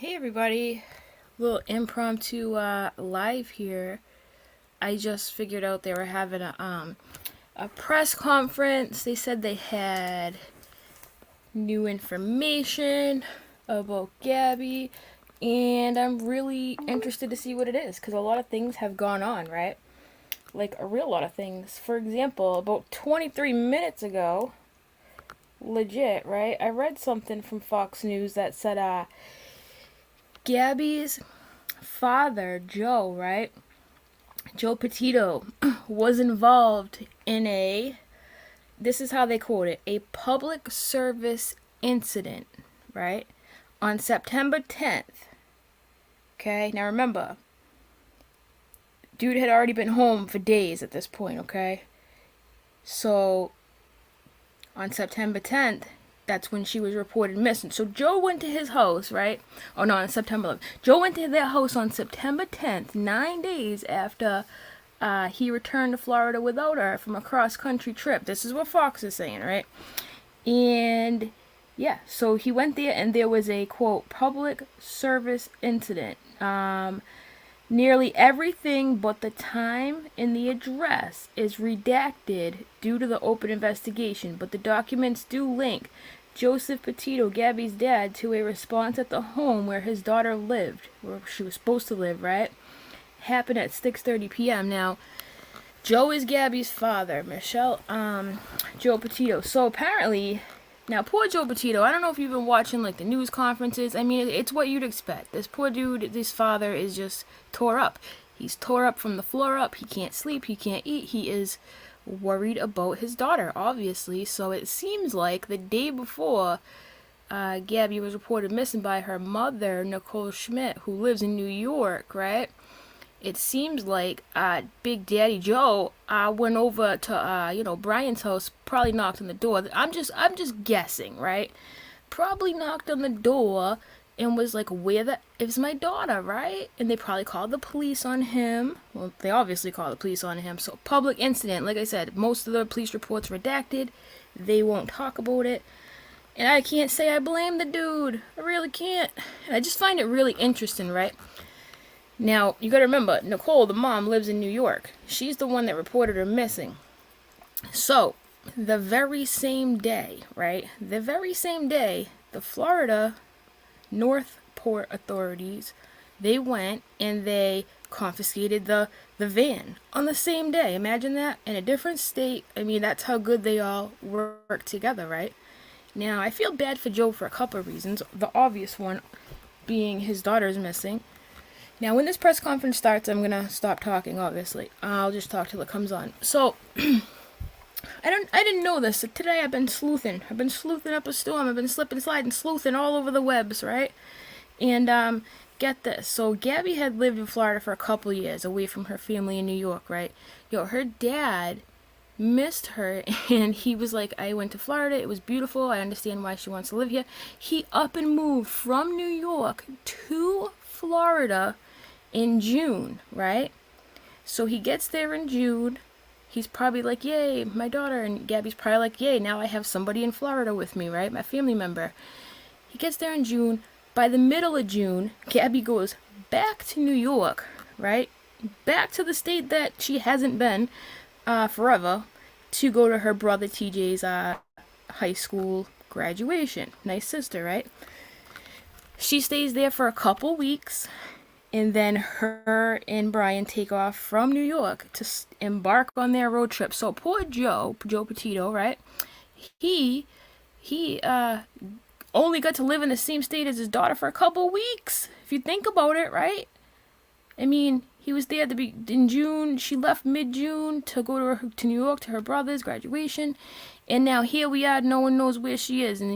Hey everybody, little impromptu live here. I just figured out they were having a press conference. They said they had new information about Gabby, and I'm really interested to see what it is because a lot of things have gone on, right? Like a real lot of things. For example, about 23 minutes ago, legit, right? I read something from Fox News that said Gabby's father, Joe, right? Joe Petito was involved in this is how they quote it, a public service incident, right? On September 10th. Okay? Now remember, dude had already been home for days at this point, okay? So, on September 10th, that's when she was reported missing. So Joe went to his house, right? Oh no, on September 11th. Joe went to their house on September 10th, 9 days after he returned to Florida without her from a cross-country trip. This is what Fox is saying, right? And yeah, so he went there and there was a, quote, public service incident. Nearly everything but the time and the address is redacted due to the open investigation, but the documents do link Joseph Petito, Gabby's dad, to a response at the home where his daughter lived, where she was supposed to live, right? Happened at 6:30 p.m. Now, Joe is Gabby's father, Joe Petito. So apparently, now poor Joe Petito, I don't know if you've been watching like the news conferences. I mean, it's what you'd expect. This poor dude, this father is just tore up. He's tore up from the floor up. He can't sleep. He can't eat. He is worried about his daughter, obviously. So it seems like the day before Gabby was reported missing by her mother, Nicole Schmidt, who lives in New York, right? It seems like Big Daddy Joe went over to Brian's house, probably knocked on the door. I'm just guessing, right? Probably knocked on the door and was like, "Where the is my daughter?" Right? And they probably called the police on him. Well, they obviously called the police on him. So public incident, like I said, most of the police reports redacted. They won't talk about it. And I can't say I blame the dude. I really can't. I just find it really interesting, right? Now, you gotta remember, Nicole, the mom, lives in New York. She's the one that reported her missing. So, the very same day, right? The very same day, the Florida Northport authorities, they went and they confiscated the van on the same day. Imagine that, in a different state. I mean, that's how good they all work together, right? Now, I feel bad for Joe for a couple of reasons. The obvious one being his daughter's missing. Now, when this press conference starts, I'm going to stop talking, obviously. I'll just talk till it comes on. So, I didn't know this. So today I've been sleuthing. I've been sleuthing up a storm. I've been slipping, sliding, sleuthing all over the webs, right? And, get this. So, Gabby had lived in Florida for a couple years, away from her family in New York, right? Yo, her dad missed her, and he was like, I went to Florida. It was beautiful. I understand why she wants to live here. He up and moved from New York to Florida in June, right? So he gets there in June. He's probably like, yay, my daughter. And Gabby's probably like, yay, now I have somebody in Florida with me, right? My family member. He gets there in June. By the middle of June, Gabby goes back to New York, right? Back to the state that she hasn't been forever to go to her brother TJ's high school graduation. Nice sister, right? She stays there for a couple weeks. And then her and Brian take off from New York to embark on their road trip. So poor Joe Petito, right? He only got to live in the same state as his daughter for a couple weeks. If you think about it, right? I mean, he was there in June. She left mid-June to go to New York to her brother's graduation, and now here we are. No one knows where she is, and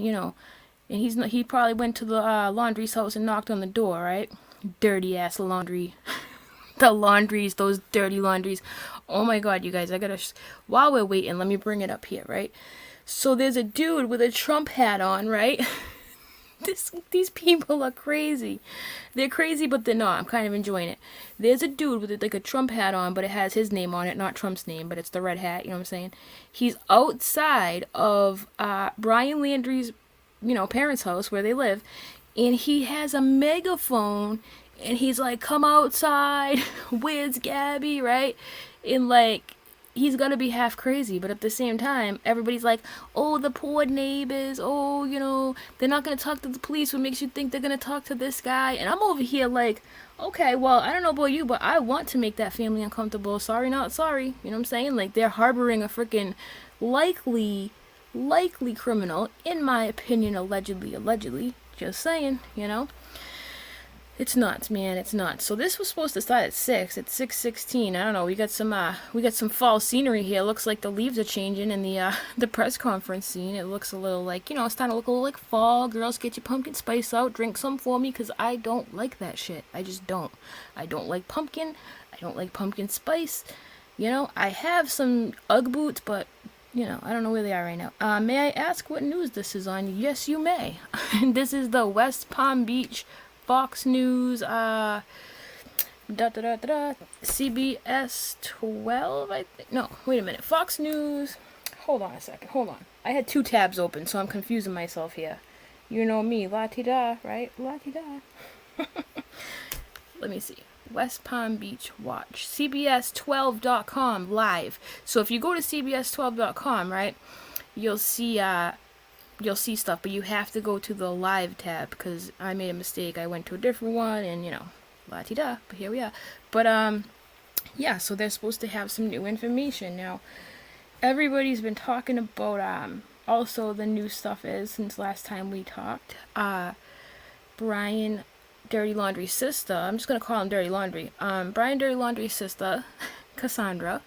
and he probably went to the Laundrie's house and knocked on the door, right? Dirty ass laundry. The laundries, those dirty laundries. Oh my god, you guys, while we're waiting, let me bring it up here, right? So there's a dude with a Trump hat on, right? These people are crazy. They're crazy, but they're not. I'm kind of enjoying it. There's a dude with like a Trump hat on, but it has his name on it, not Trump's name, but it's the red hat, you know what I'm saying? He's outside of Brian Landry's, parents' house where they live, and he has a megaphone, and he's like, come outside, where's Gabby, right? And like, he's gonna be half crazy, but at the same time, everybody's like, oh, the poor neighbors, oh, you know, they're not gonna talk to the police. What makes you think they're gonna talk to this guy? And I'm over here like, okay, well, I don't know about you, but I want to make that family uncomfortable. Sorry, not sorry. You know what I'm saying? Like, they're harboring a freaking likely criminal, in my opinion, allegedly. Just saying, you know. It's nuts, man. It's nuts. So this was supposed to start at 6. It's 6:16. I don't know. We got some fall scenery here. Looks like the leaves are changing in the press conference scene. It looks a little like, you know, it's starting to look a little like fall. Girls, get your pumpkin spice out. Drink some for me, because I don't like that shit. I just don't. I don't like pumpkin. I don't like pumpkin spice. You know, I have some Ugg boots, but you know, I don't know where they are right now. May I ask what news this is on? Yes, you may. This is the West Palm Beach Fox News, CBS 12, I think. No, wait a minute. Fox News. Hold on a second. Hold on. I had 2 tabs open, so I'm confusing myself here. You know me, la-ti-da, right? La-ti-da. Let me see. West Palm Beach Watch. CBS12.com live. So if you go to CBS12.com, right, you'll see stuff, but you have to go to the live tab, because I made a mistake. I went to a different one, and you know, la-ti-da, but here we are. But yeah, so they're supposed to have some new information. Now, everybody's been talking about also the new stuff is, since last time we talked, Brian Dirty Laundrie's sister, I'm just gonna call him Dirty Laundrie, Brian Dirty Laundrie's sister, Cassandra,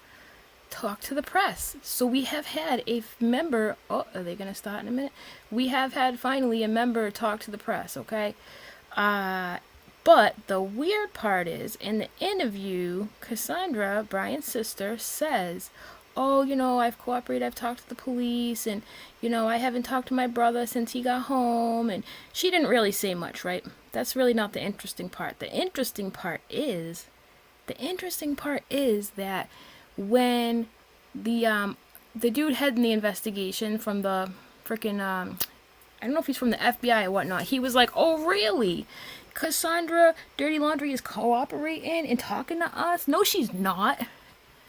talk to the press. So we have had a member, are they gonna start in a minute? We have had finally a member talk to the press, okay? But the weird part is, in the interview, Cassandra, Brian's sister, says, oh, you know, I've cooperated, I've talked to the police, and, you know, I haven't talked to my brother since he got home, and she didn't really say much, right? That's really not the interesting part. The interesting part is that when the dude heading the investigation from the freaking I don't know if he's from the FBI or whatnot, he was like, oh really, Cassandra Dirty Laundrie is cooperating and talking to us? No, she's not.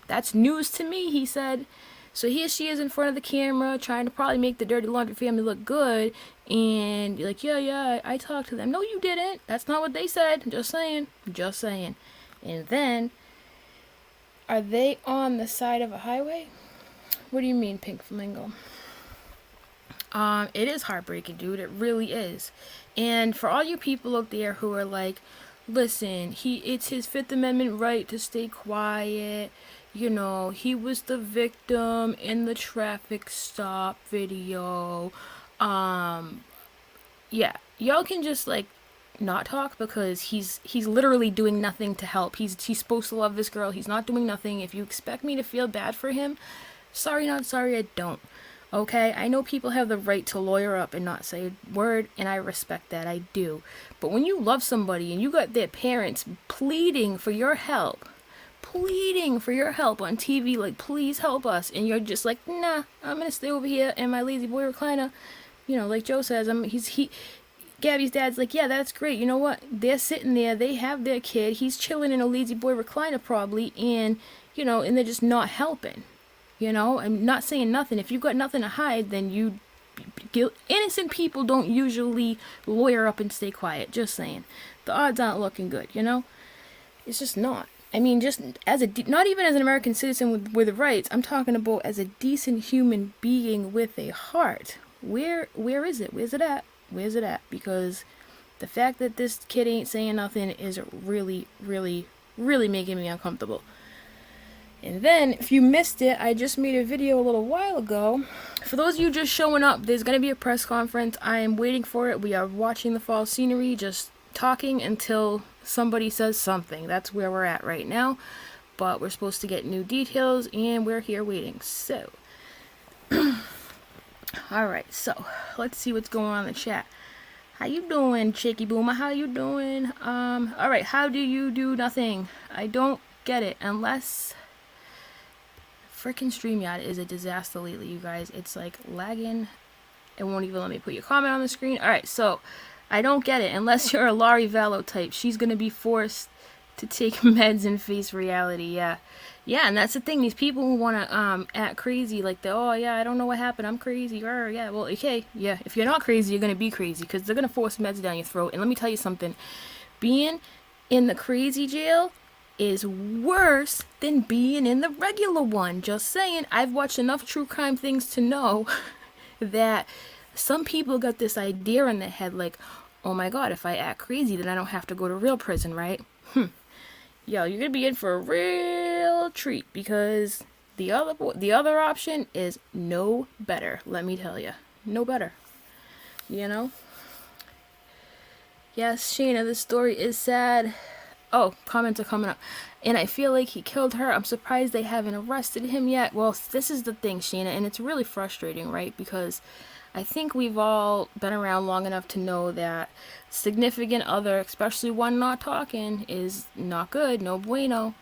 That's news to me, he said. So here she is in front of the camera trying to probably make the Dirty Laundrie family look good, and you're like, yeah, I talked to them. No, you didn't. That's not what they said. Just saying. And then, are they on the side of a highway? What do you mean, Pink Flamingo? It is heartbreaking, dude. It really is. And for all you people out there who are like, listen, it's his Fifth Amendment right to stay quiet. You know, he was the victim in the traffic stop video. Yeah, y'all can just like not talk, because he's literally doing nothing to help. He's supposed to love this girl. He's not doing nothing. If you expect me to feel bad for him, sorry, not sorry, I don't. Okay, I know people have the right to lawyer up and not say a word, and I respect that, I do. But when you love somebody and you got their parents pleading for your help on TV, like, please help us, and you're just like, nah, I'm gonna stay over here in my lazy boy recliner. You know, like Joe says, Gabby's dad's like, yeah, that's great. You know what? They're sitting there, they have their kid, he's chilling in a lazy boy recliner probably, and, you know, and they're just not helping. You know, I'm not saying nothing. If you've got nothing to hide, then innocent people don't usually lawyer up and stay quiet. Just saying. The odds aren't looking good, you know? It's just not. I mean, just not even as an American citizen with rights, I'm talking about as a decent human being with a heart. Where is it? Where's it at? Because the fact that this kid ain't saying nothing is really, really, really making me uncomfortable. And then, if you missed it, I just made a video a little while ago. For those of you just showing up, there's going to be a press conference. I am waiting for it. We are watching the fall scenery, just talking until somebody says something. That's where we're at right now. But we're supposed to get new details, and we're here waiting. So, alright, so, let's see what's going on in the chat. How you doing, Shaky Boomer? How you doing? Alright, how do you do nothing? I don't get it, unless... Freaking StreamYard is a disaster lately, you guys. It's like lagging. It won't even let me put your comment on the screen. Alright, so I don't get it. Unless you're a Laurie Vallow type, she's gonna be forced to take meds and face reality. Yeah, yeah, and that's the thing. These people who wanna act crazy, like they, oh yeah, I don't know what happened. I'm crazy. Yeah, well, okay, yeah. If you're not crazy, you're gonna be crazy because they're gonna force meds down your throat. And let me tell you something. Being in the crazy jail is worse than being in the regular one. Just saying. I've watched enough true crime things to know that some people got this idea in their head like, oh my god, if I act crazy, then I don't have to go to real prison, right? Yo, you're gonna be in for a real treat because the other option is no better. Let me tell you, no better. You know. Yes, Shayna, this story is sad. Oh, comments are coming up. And I feel like he killed her. I'm surprised they haven't arrested him yet. Well, this is the thing, Shayna, and it's really frustrating, right? Because I think we've all been around long enough to know that significant other, especially one not talking, is not good, no bueno.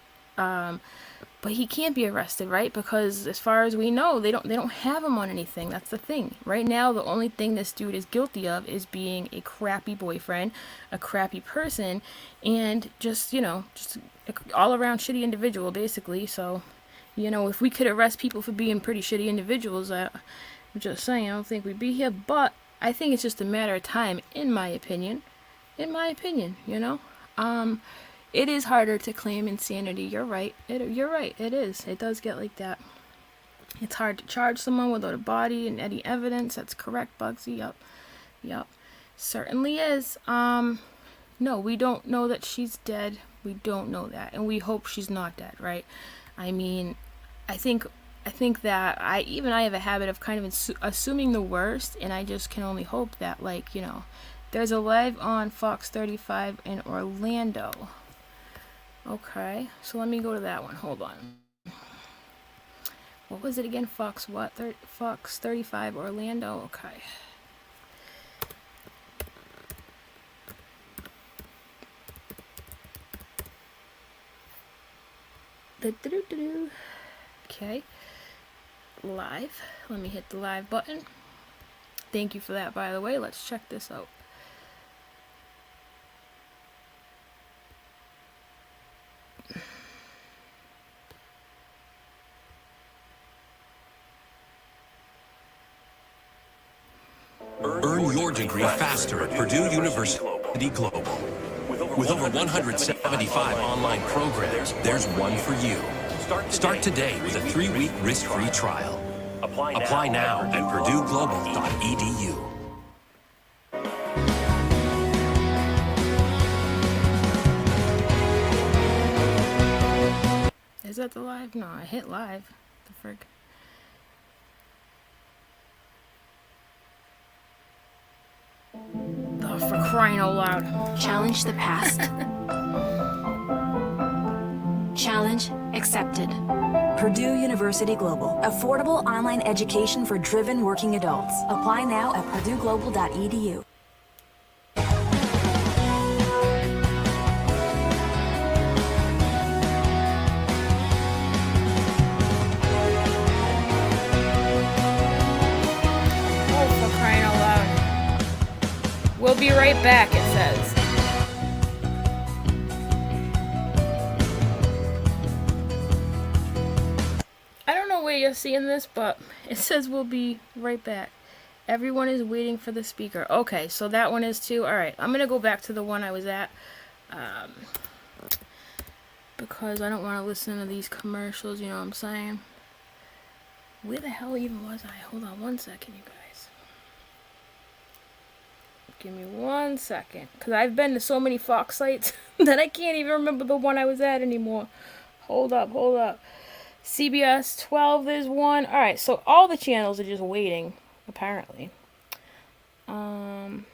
But he can't be arrested, right? Because as far as we know, they don't have him on anything. That's the thing. Right now, the only thing this dude is guilty of is being a crappy boyfriend, a crappy person, and just just all around shitty individual, basically. So, if we could arrest people for being pretty shitty individuals, I'm just saying, I don't think we'd be here. But I think it's just a matter of time, in my opinion. In my opinion, It is harder to claim insanity. You're right. You're right. It is. It does get like that. It's hard to charge someone without a body and any evidence. That's correct, Bugsy. Yup. Certainly is. No, we don't know that she's dead. We don't know that, and we hope she's not dead, right? I mean, I think that I have a habit of kind of assuming the worst, and I just can only hope that, there's a live on Fox 35 in Orlando. Okay, so let me go to that one. Hold on. What was it again? Fox what? Fox 35 Orlando. Okay. Okay. Live. Let me hit the live button. Thank you for that, by the way. Let's check this out. Earn your degree faster at Purdue University Global. With over 175 online programs, there's one for you. Start today with a 3-week risk-free trial. Apply now at purdueglobal.edu. Is that the live? No, I hit live. The frick. Oh, for crying out loud. Challenge the past. Challenge accepted. Purdue University Global. Affordable online education for driven working adults. Apply now at purdueglobal.edu. We'll be right back, it says. I don't know where you're seeing this, but it says we'll be right back. Everyone is waiting for the speaker. Okay, so that one is too. Alright, I'm going to go back to the one I was at. Because I don't want to listen to these commercials, you know what I'm saying? Where the hell even was I? Hold on one second, you guys. Give me 1 second. Because I've been to so many Fox sites that I can't even remember the one I was at anymore. Hold up. CBS 12, there's one. Alright, so all the channels are just waiting, apparently. Okay,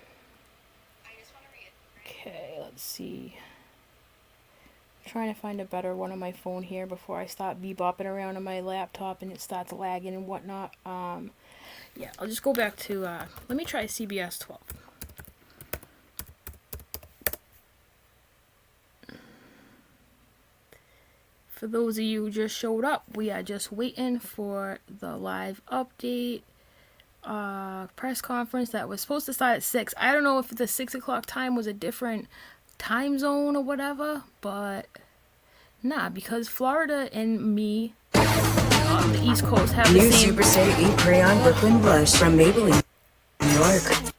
let's see. I'm trying to find a better one on my phone here before I stop bebopping around on my laptop and it starts lagging and whatnot. Yeah, I'll just go back to, let me try CBS 12. For those of you who just showed up, we are just waiting for the live update. press conference that was supposed to start at 6. I don't know if the 6 o'clock time was a different time zone or whatever, but nah, because Florida and me on the East Coast have the New same. Super Stay Ink Crayon Brooklyn Blush from Maybelline, New York.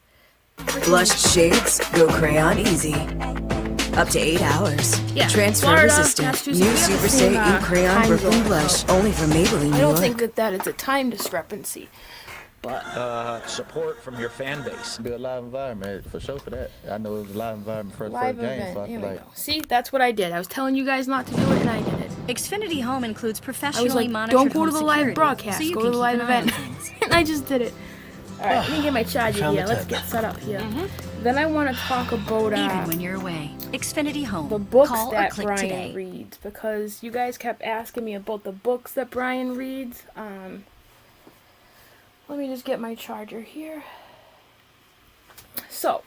Blush shades go crayon easy. Up to 8 hours. Yeah, Transfer Florida, resistant. Massachusetts, New we have the Super same, Stay Ink Crayon time Brooklyn zone, Blush so only from Maybelline, New I don't York. think that is a time discrepancy, but Support from your fan base. Be a live environment for sure for that. I know it was a live environment for the live first game, event. so I Here feel we like go. See, that's what I did. I was telling you guys not to do it, and I did it. Xfinity Home includes I professionally was like, monitored don't go to home the live security, broadcast. so you Go can to the keep live an eye on event. things. And I just did it. All right, let me get my charger Found here. the Let's tab. get set up here. Then I want to talk about Even when you're away. Xfinity Home. the books Call or that click Brian today. reads, because you guys kept asking me about the books that Brian reads. Let me just get my charger here. So,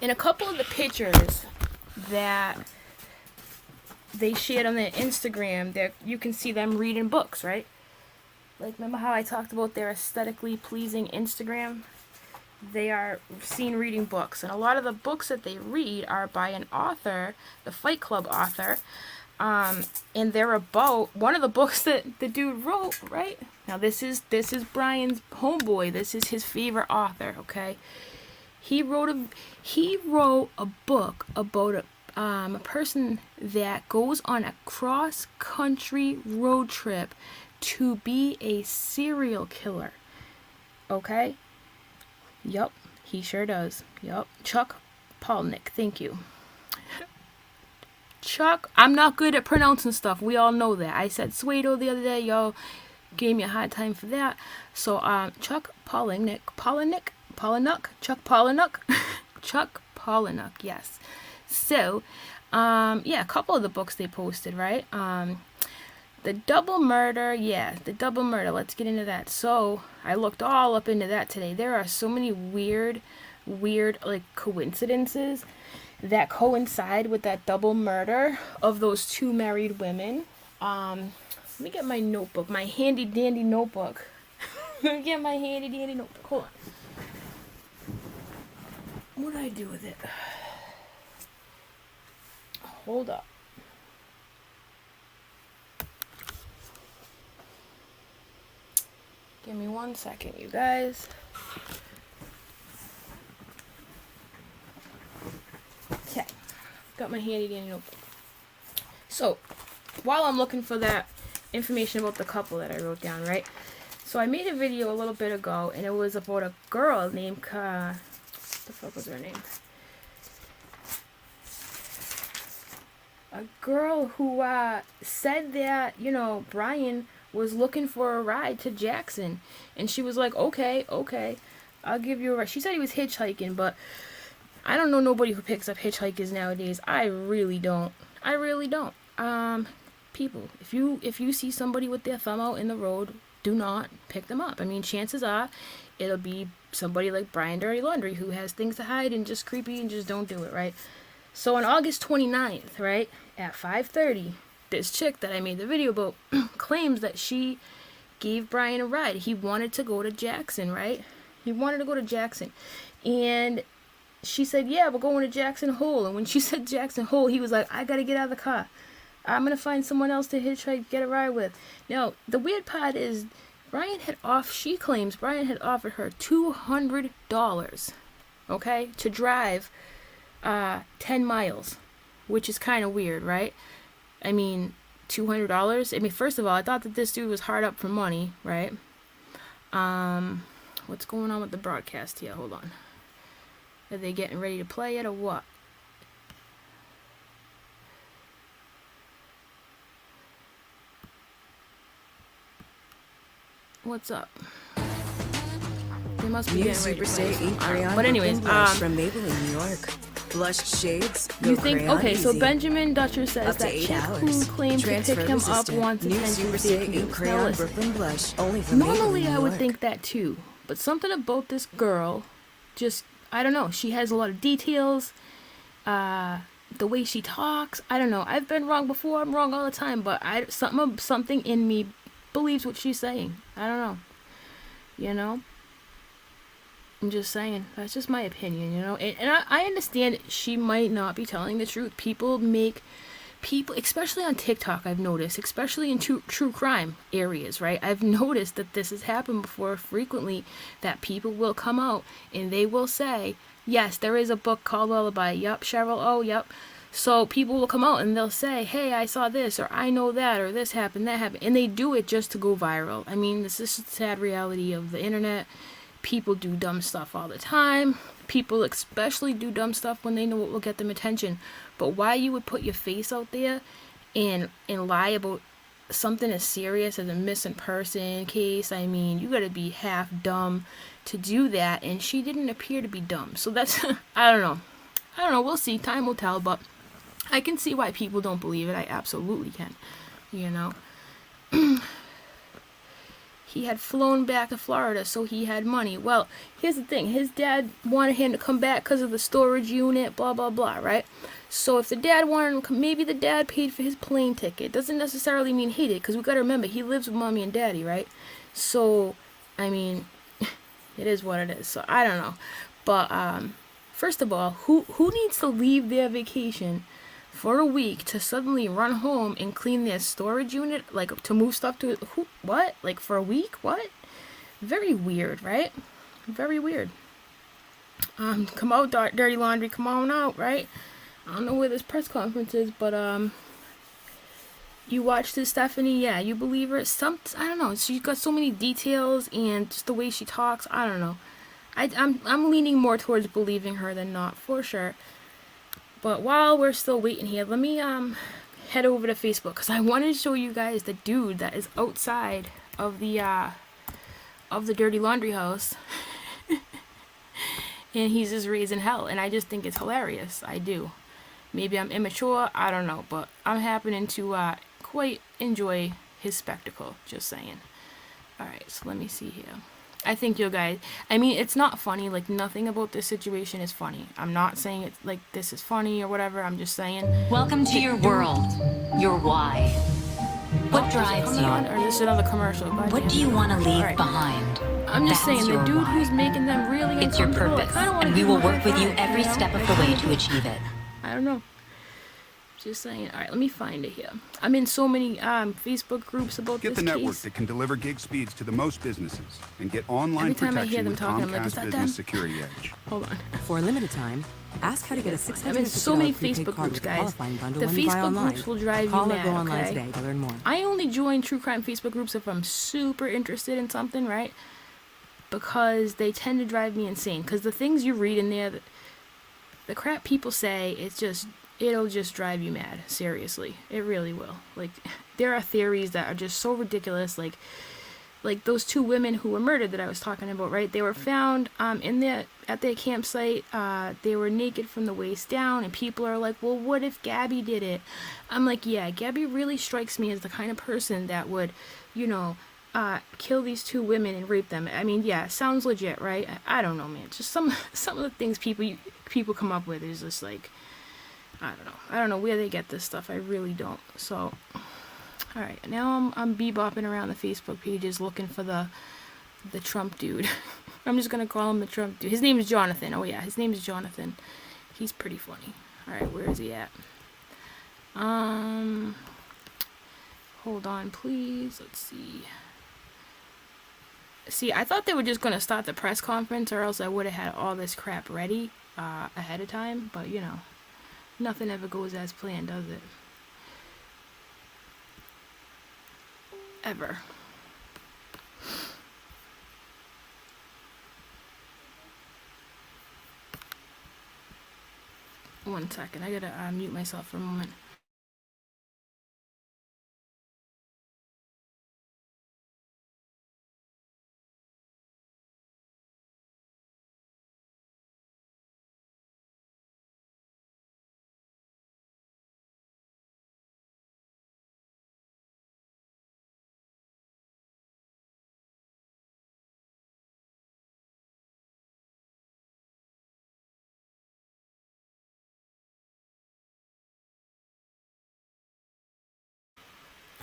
in a couple of the pictures that they shared on their Instagram, there you can see them reading books, right? Like, remember how I talked about their aesthetically pleasing Instagram? They are seen reading books, and a lot of the books that they read are by an author, the Fight Club author, and they're about one of the books that the dude wrote, right? Now this is Brian's homeboy. This is his favorite author, okay? He wrote a book about a person that goes on a cross-country road trip to be a serial killer. Okay? Yup, he sure does. Yup. Chuck Palahniuk, thank you. Chuck, I'm not good at pronouncing stuff. We all know that. I said Suedo the other day. Y'all gave me a hard time for that. So, Chuck Palahniuk, Chuck Palahniuk, yes. So, yeah, a couple of the books they posted, right? The double murder, let's get into that. So, I looked all up into that today. There are so many weird, like, coincidences that coincide with that double murder of those two married women. Let me get my notebook, my handy dandy notebook. Let me get my handy dandy notebook. Hold on. What did I do with it? Hold up. Give me 1 second, you guys. Okay. Got my handy dandy notebook. So, while I'm looking for that information about the couple that I wrote down, right? So I made a video a little bit ago, and it was about a girl named what the fuck was her name? A girl who said that, Brian was looking for a ride to Jackson, and she was like, okay, I'll give you a ride. She said he was hitchhiking, but I don't know nobody who picks up hitchhikers nowadays. I really don't. People, if you see somebody with their thumb out in the road, do not pick them up. I mean, chances are it'll be somebody like Brian Dirty Laundrie who has things to hide and just creepy and just don't do it, right? So on August 29th, right, at 5:30, this chick that I made the video about claims that she gave Brian a ride. He wanted to go to Jackson, right? He wanted to go to Jackson. And she said, yeah, we're going to Jackson Hole. And when she said Jackson Hole, he was like, I gotta get out of the car. I'm gonna find someone else to hitchhike, get a ride with. Now, the weird part is, she claims Brian had offered her $200, okay, to drive 10 miles, which is kind of weird, right? I mean, $200. I mean, first of all, I thought that this dude was hard up for money, right? What's going on with the broadcast here? Hold on. Are they getting ready to play it or what? What's up? They must be New getting ready Super to Stay play Ink it. Crayon But anyways, Brooklyn Blush from Maybelline, New York. Blush shades go you think, crayon okay, so easy. Benjamin Dutcher says Up to that 8 chick who hours. claimed to Transfer pick him up resistant. wants New attention Super for Stay their Ink news. Now Crayon listen, Brooklyn Blush only from normally Maybelline, I New would York. think that too, but something about this girl, just, I don't know, she has a lot of details, the way she talks, I don't know, I've been wrong before, I'm wrong all the time, but something in me believes what she's saying, I don't know, I'm just saying. That's just my opinion, you know. And I understand she might not be telling the truth. People, especially on TikTok, I've noticed, especially in true crime areas, right? I've noticed that this has happened before frequently, that people will come out and they will say, yes, there is a book called Lullaby. Yup, Cheryl. Oh, yup. So people will come out and they'll say, hey, I saw this, or I know that, or this happened, that happened. And they do it just to go viral. I mean, this is the sad reality of the internet. People do dumb stuff all the time. People especially do dumb stuff when they know what will get them attention. But why you would put your face out there and lie about something as serious as a missing person case, I mean, you gotta be half dumb to do that. And she didn't appear to be dumb. So that's, I don't know. We'll see. Time will tell. But I can see why people don't believe it. I absolutely can. You know. He had flown back to Florida, so he had money. Well, here's the thing. His dad wanted him to come back because of the storage unit, blah, blah, blah, right? So if the dad wanted him to come, maybe the dad paid for his plane ticket. Doesn't necessarily mean he did, because we got to remember, he lives with mommy and daddy, right? So, I mean, it is what it is. So, I don't know. But, first of all, who needs to leave their vacation for a week to suddenly run home and clean their storage unit, like to move stuff to what? Like for a week? What? Very weird, right? Very weird. Come out, Dirty Laundrie, come on out, right? I don't know where this press conference is, but you watched this, Stephanie? Yeah, you believe her? I don't know. She's got so many details and just the way she talks. I don't know. I'm leaning more towards believing her than not, for sure. But while we're still waiting here, let me head over to Facebook, because I wanted to show you guys the dude that is outside of the Dirty Laundrie House. And he's just raising hell, and I just think it's hilarious. I do. Maybe I'm immature, I don't know, but I'm happening to quite enjoy his spectacle, just saying. Alright, so let me see here. I think you guys, I mean, it's not funny. Like, nothing about this situation is funny. I'm not saying it's like this is funny or whatever. I'm just saying. Welcome to your world. Your why. What drives you? Or is this another commercial? What do you want to leave behind? I'm just saying, the dude who's making them really It's your purpose, and we will work with you every step of the way to achieve it. I don't know. Just saying. All right, let me find it here. I'm in so many Facebook groups about this Get the network case. that can deliver gig speeds to the most businesses and get online Every time I hear protection them with talking, I'm like, is Comcast that Business them? Security Edge. Hold on. For a limited time, ask how to get a I'm in so many $650 prepaid Facebook card groups, with a guys. qualifying bundle The when you buy Facebook online. groups will drive you Call or mad, go online okay? today to learn more. I only join true crime Facebook groups if I'm super interested in something, right? Because they tend to drive me insane. Because the things you read in there, the crap people say, it'll just drive you mad. Seriously, it really will. Like, there are theories that are just so ridiculous. Like those two women who were murdered that I was talking about, right? They were found at their campsite. They were naked from the waist down, and people are like, well, what if Gabby did it? I'm like, yeah, Gabby really strikes me as the kind of person that would, kill these two women and rape them. I mean, yeah, sounds legit, right? I don't know, man. Just some of the things people come up with is just like, I don't know where they get this stuff. I really don't. So, all right, now I'm bebopping around the Facebook pages looking for the Trump dude. I'm just gonna call him the Trump dude. His name is Jonathan. Oh yeah, his name is Jonathan. He's pretty funny. All right, where is he at? Hold on, please. Let's see. See, I thought they were just gonna start the press conference, or else I would have had all this crap ready ahead of time. But nothing ever goes as planned, does it? Ever. One second, I gotta mute myself for a moment.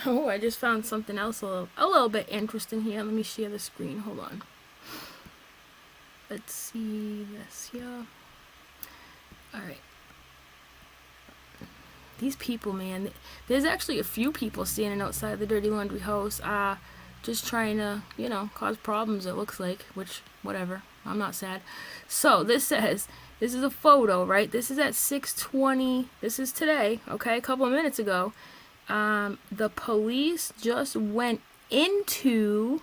Oh, I just found something else a little bit interesting here. Let me share the screen. Hold on. Let's see this, yeah. Alright. These people, man, there's actually a few people standing outside the Dirty Laundrie House, just trying to, you know, cause problems, it looks like, which, whatever, I'm not sad. So, this says, this is a photo, right? This is at 6:20, this is today, okay, a couple of minutes ago. The police just went into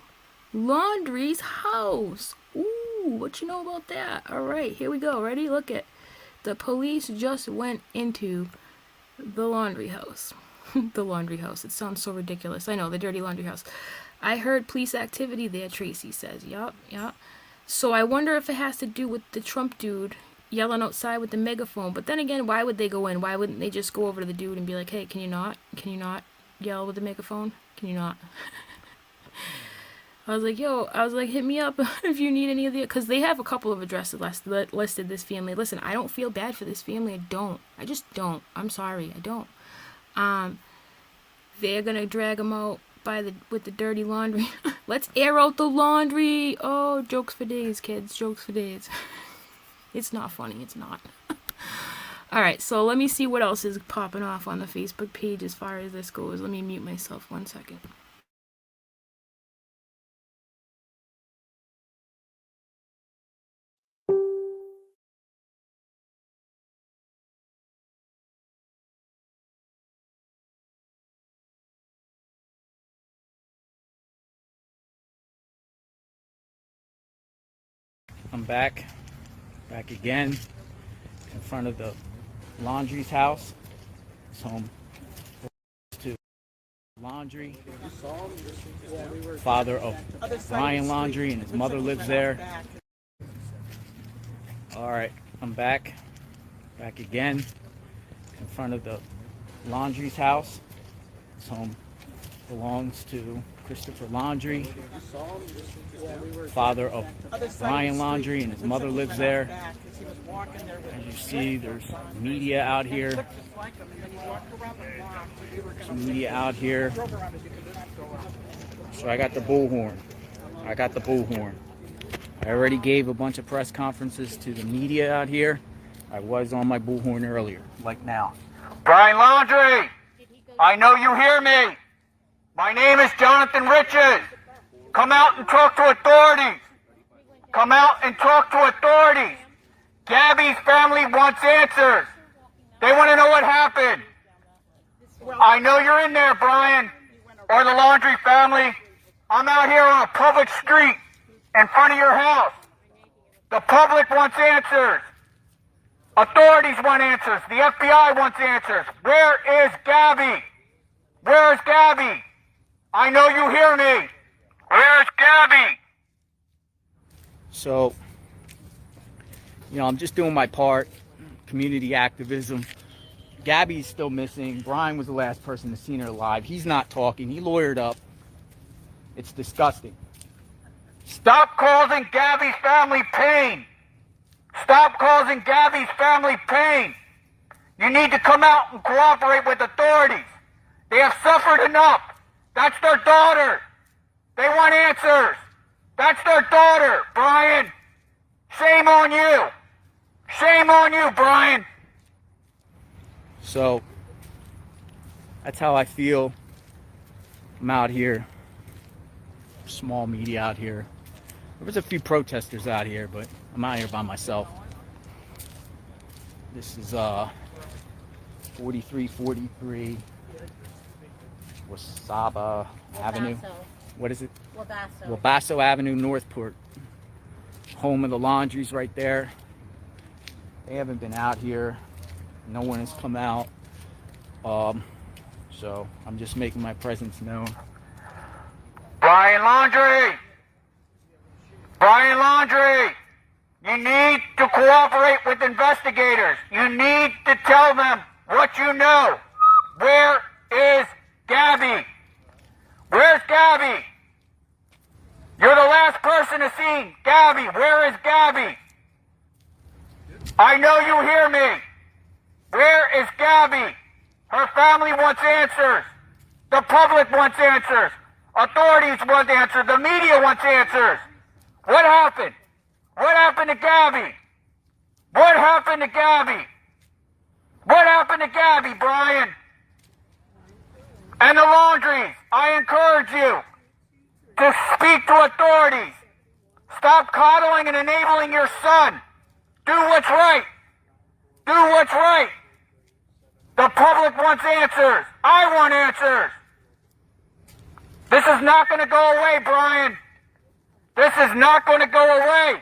Laundrie's house. Ooh, what you know about that? Alright, here we go, ready? Look at, the police just went into the Laundrie House. The Laundrie House. It sounds so ridiculous. I know, the Dirty Laundrie House. I heard police activity there, Tracy says. Yup. So I wonder if it has to do with the Trump dude yelling outside with the megaphone. But then again, why would they go in? Why wouldn't they just go over to the dude and be like, hey, can you not yell with the megaphone? Can you not? I was like, hit me up if you need any of the, because they have a couple of addresses listed, this family. Listen, I don't feel bad for this family. I just don't. I'm sorry. I don't. They're going to drag them out with the dirty laundry. Let's air out the laundry. Oh, jokes for days, kids. Jokes for days. It's not funny. It's not. All right. So let me see what else is popping off on the Facebook page as far as this goes. Let me mute myself 1 second. I'm back again in front of the Laundrie's house. It's home to Laundrie, father of Brian Laundrie, and his mother lives there. All right, I'm back again in front of the Laundrie's house. This home belongs to Christopher Laundrie, father of Brian Laundrie, and his mother lives there. As you see, there's media out here. Some media out here. So I got the bullhorn. I already gave a bunch of press conferences to the media out here. I was on my bullhorn earlier, like now. Brian Laundrie, I know you hear me. My name is Jonathan Riches. Come out and talk to authorities. Come out and talk to authorities. Gabby's family wants answers. They want to know what happened. I know you're in there, Brian, or the Laundrie family. I'm out here on a public street in front of your house. The public wants answers. Authorities want answers. The FBI wants answers. Where is Gabby? Where's Gabby? I know you hear me. Where's Gabby? So, you know, I'm just doing my part. Community activism. Gabby's still missing. Brian was the last person to see her alive. He's not talking. He lawyered up. It's disgusting. Stop causing Gabby's family pain. Stop causing Gabby's family pain. You need to come out and cooperate with authorities. They have suffered enough. That's their daughter. They want answers. That's their daughter, Brian. Shame on you. Shame on you, Brian. So, that's how I feel. I'm out here. Small media out here. There was a few protesters out here, but I'm out here by myself. This is 4343 Wasaba Avenue. What is it? Wabasso Avenue, Northport. Home of the Laundries right there. They haven't been out here. No one has come out. So I'm just making my presence known. Brian Laundrie! Brian Laundrie! You need to cooperate with investigators. You need to tell them what you know. Where is Gabby? Where's Gabby? You're the last person to see Gabby. Where is Gabby? I know you hear me. Where is Gabby? Her family wants answers. The public wants answers. Authorities want answers. The media wants answers. What happened? What happened to Gabby? What happened to Gabby? What happened to Gabby, Brian? And the Laundries, I encourage you to speak to authorities. Stop coddling and enabling your son. Do what's right. Do what's right. The public wants answers. I want answers. This is not going to go away, Brian. This is not going to go away.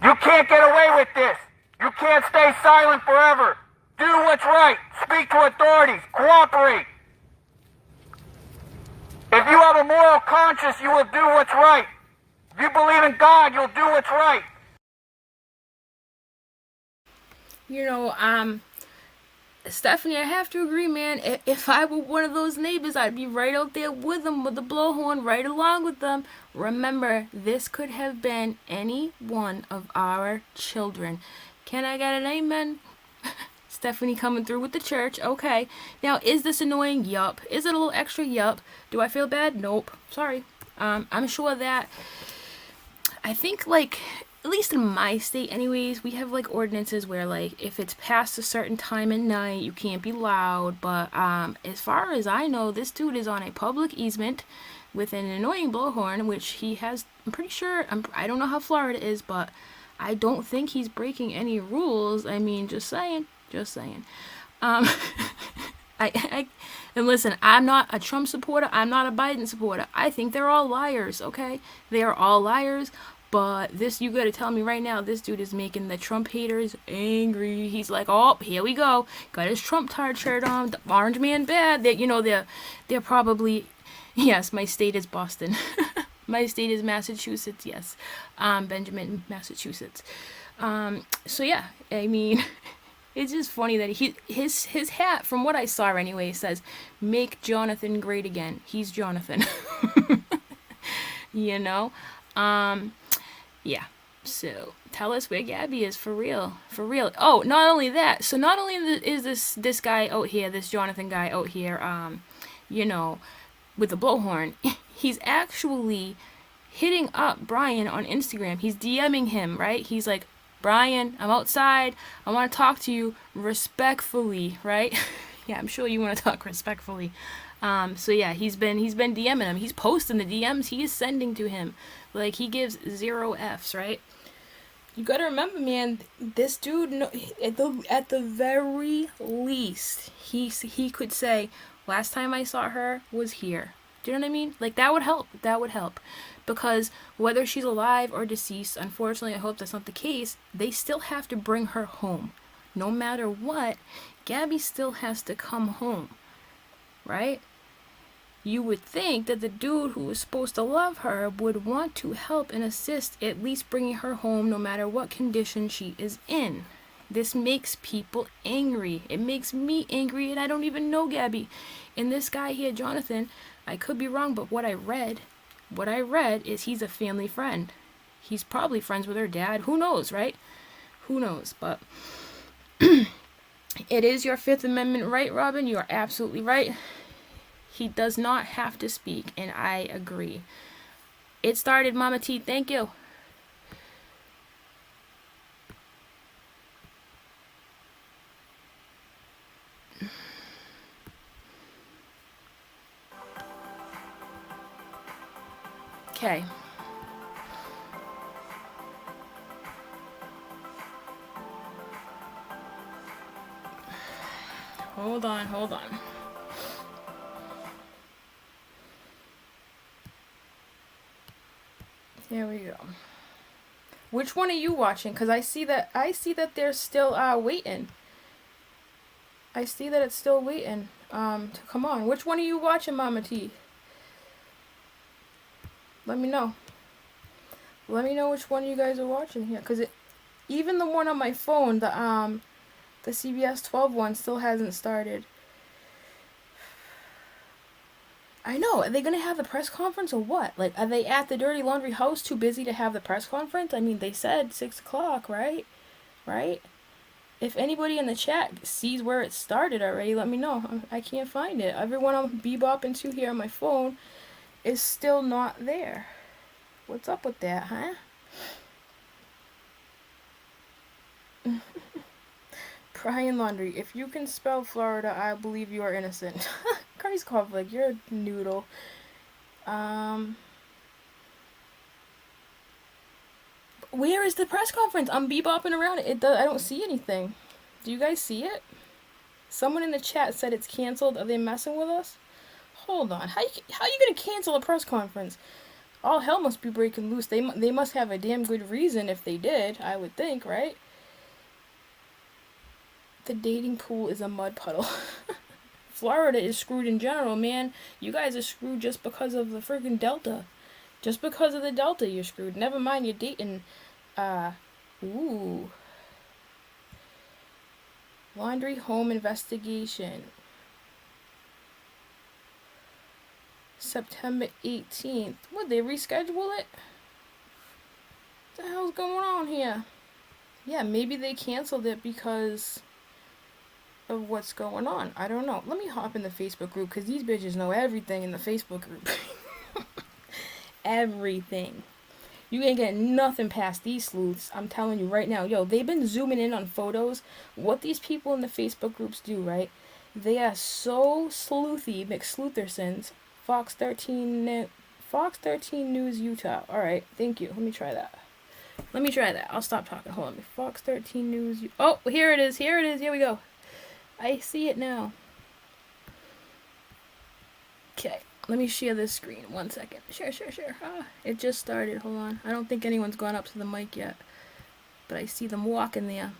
You can't get away with this. You can't stay silent forever. Do what's right. Speak to authorities. Cooperate. If you have a moral conscience, you will do what's right. If you believe in God, you'll do what's right. You know, Stephanie, I have to agree, man. If I were one of those neighbors, I'd be right out there with them, with the blowhorn, right along with them. Remember, this could have been any one of our children. Can I get an amen? Stephanie coming through with the church. Okay. Now, is this annoying? Yup. Is it a little extra? Yup. Do I feel bad? Nope. Sorry. I'm sure that, I think, like, at least in my state anyways, we have like ordinances where like if it's past a certain time at night, you can't be loud. But as far as I know, this dude is on a public easement with an annoying blowhorn, which he has, I'm pretty sure, I don't know how Florida is, but I don't think he's breaking any rules. I mean, just saying. And listen, I'm not a Trump supporter. I'm not a Biden supporter. I think they're all liars, okay? They are all liars. But this, you gotta tell me right now, this dude is making the Trump haters angry. He's like, oh, here we go. Got his Trump tard shirt on. The orange man bad. They're probably, yes, my state is Boston. My state is Massachusetts, yes. Benjamin, Massachusetts. So yeah, I mean, it's just funny that his hat, from what I saw anyway, says, make Jonathan great again. He's Jonathan. You know? Yeah, so tell us where Gabby is for real. Oh, not only that, so not only is this guy out here, this Jonathan guy out here, you know, with the blowhorn, he's actually hitting up Brian on Instagram. He's DMing him, right? He's like, Brian, I'm outside. I want to talk to you respectfully, right? Yeah, I'm sure you want to talk respectfully. So yeah, he's been DMing him. He's posting the DMs he is sending to him. Like, he gives 0 Fs, right? You gotta remember, man, this dude, at the very least, he could say, last time I saw her was here. Do you know what I mean? Like, that would help. Because whether she's alive or deceased, unfortunately, I hope that's not the case, they still have to bring her home. No matter what, Gabby still has to come home. Right? You would think that the dude who was supposed to love her would want to help and assist, at least bringing her home no matter what condition she is in. This makes people angry. It makes me angry, and I don't even know Gabby. And this guy here, Jonathan, I could be wrong, but what I read is he's a family friend. He's probably friends with her dad. Who knows, right? Who knows? But it is your Fifth Amendment right, Robin. You are absolutely right. He does not have to speak, and I agree. It started, Mama T. Thank you. Okay. Hold on. There we go. Which one are you watching? Because I see that they're still waiting. I see that it's still waiting to come on. Which one are you watching, Mama T? Let me know. Let me know which one you guys are watching here, because even the one on my phone, the CBS 12 one, still hasn't started. I know. Are they going to have the press conference or what? Like, are they at the Dirty Laundrie House too busy to have the press conference? I mean, they said 6 o'clock, right? Right? If anybody in the chat sees where it started already, let me know. I can't find it. Everyone I'm bebopping to here on my phone is still not there. What's up with that, huh? Brian Laundrie, if you can spell Florida, I believe you are innocent. Christ Conflict, you're a noodle. Where is the press conference? I'm bebopping around it. I don't see anything. Do you guys see it? Someone in the chat said it's canceled. Are they messing with us? Hold on. How you gonna cancel a press conference? All hell must be breaking loose. They must have a damn good reason if they did, I would think, right? The dating pool is a mud puddle. Florida is screwed in general, man. You guys are screwed just because of the freaking Delta. Just because of the Delta, you're screwed. Never mind, you're dating, ooh. Laundrie Home investigation. September 18th. Would they reschedule it? What the hell's going on here? Yeah, maybe they canceled it because of what's going on. I don't know. Let me hop in the Facebook group because these bitches know everything in the Facebook group. Everything. You ain't getting nothing past these sleuths. I'm telling you right now. Yo, they've been zooming in on photos. What these people in the Facebook groups do, right? They are so sleuthy, McSleuthersons. Fox 13 News Utah. Alright, thank you. Let me try that. I'll stop talking. Hold on. Fox 13 News. Oh, here it is. Here we go. I see it now. Okay. Let me share this screen. 1 second. Share. It just started. Hold on. I don't think anyone's gone up to the mic yet. But I see them walking there.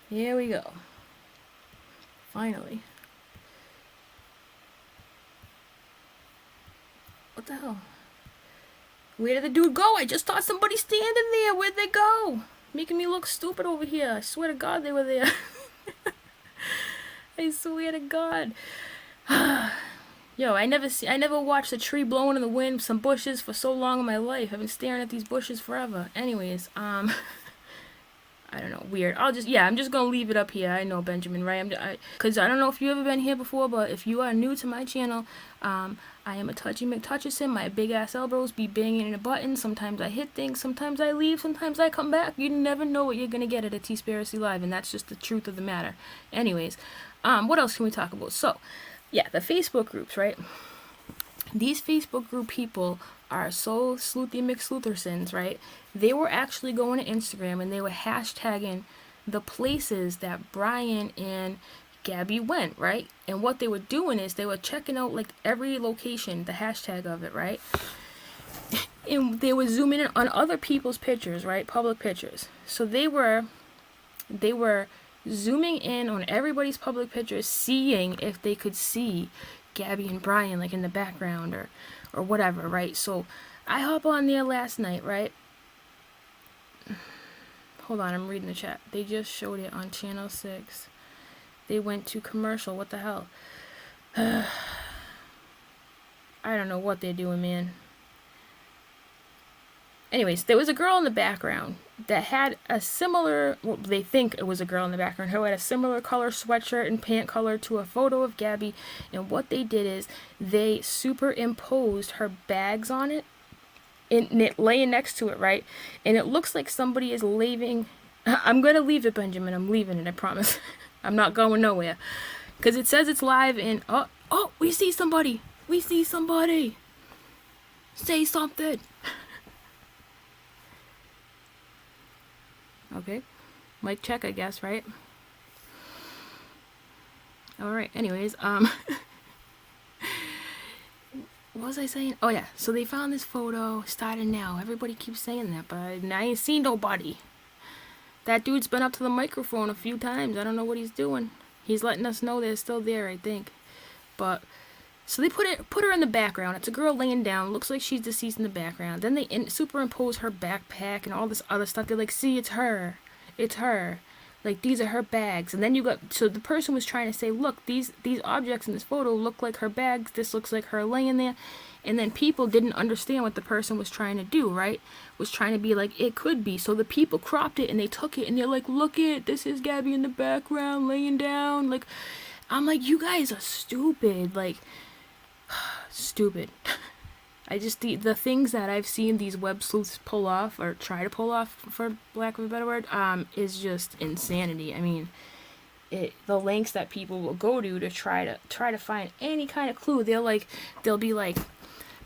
Here we go. Finally. What the hell? Where did the dude go? I just saw somebody standing there. Where'd they go? Making me look stupid over here. I swear to God they were there. I swear to God. Yo, I never watched a tree blowing in the wind, some bushes for so long in my life. I've been staring at these bushes forever. Anyways, I don't know, weird. I'm just gonna leave it up here. I know, Benjamin, right? Cause I don't know if you've ever been here before, but if you are new to my channel, I am a touchy McTutchison. My big ass elbows be banging in a button. Sometimes I hit things, sometimes I leave, sometimes I come back. You never know what you're gonna get at a T-Spiracy Live, and that's just the truth of the matter. Anyways, what else can we talk about? So, yeah, the Facebook groups, right? These Facebook group people are so sleuthy McSleuthersons, right? They were actually going to Instagram and they were hashtagging the places that Brian and Gabby went, right? And what they were doing is they were checking out like every location, the hashtag of it, right? And they were zooming in on other people's pictures, right? Public pictures. So they were zooming in on everybody's public pictures, seeing if they could see Gabby and Brian like in the background or whatever, right? So I hop on there last night, right? Hold on, I'm reading the chat. They just showed it on Channel 6. They went to commercial. What the hell? I don't know what they're doing, man. Anyways, there was a girl in the background that had a similar, well, they think it was a girl in the background who had a similar color sweatshirt and pant color to a photo of Gabby. And what they did is they superimposed her bags on it and it laying next to it, right? And it looks like somebody is leaving. I'm going to leave it, Benjamin. I'm leaving it, I promise. I'm not going nowhere. Because it says it's live and, oh, we see somebody. We see somebody. Say something. Okay, mic check, I guess, right? Alright, anyways, what was I saying? Oh yeah, so they found this photo, starting now. Everybody keeps saying that, but I ain't seen nobody. That dude's been up to the microphone a few times. I don't know what he's doing. He's letting us know they're still there, I think. But, so they put her in the background. It's a girl laying down. Looks like she's deceased in the background. Then they superimpose her backpack and all this other stuff. They're like, see, it's her. It's her. Like, these are her bags. And then you got, so the person was trying to say, look, these objects in this photo look like her bags. This looks like her laying there. And then people didn't understand what the person was trying to do, right? Was trying to be like, it could be. So the people cropped it and they took it and they're like, look it, this is Gabby in the background laying down. Like, I'm like, you guys are stupid. Like, stupid. I just the things that I've seen these web sleuths pull off or try to pull off, for lack of a better word, is just insanity. I mean, the lengths that people will go to try to find any kind of clue. They'll be like,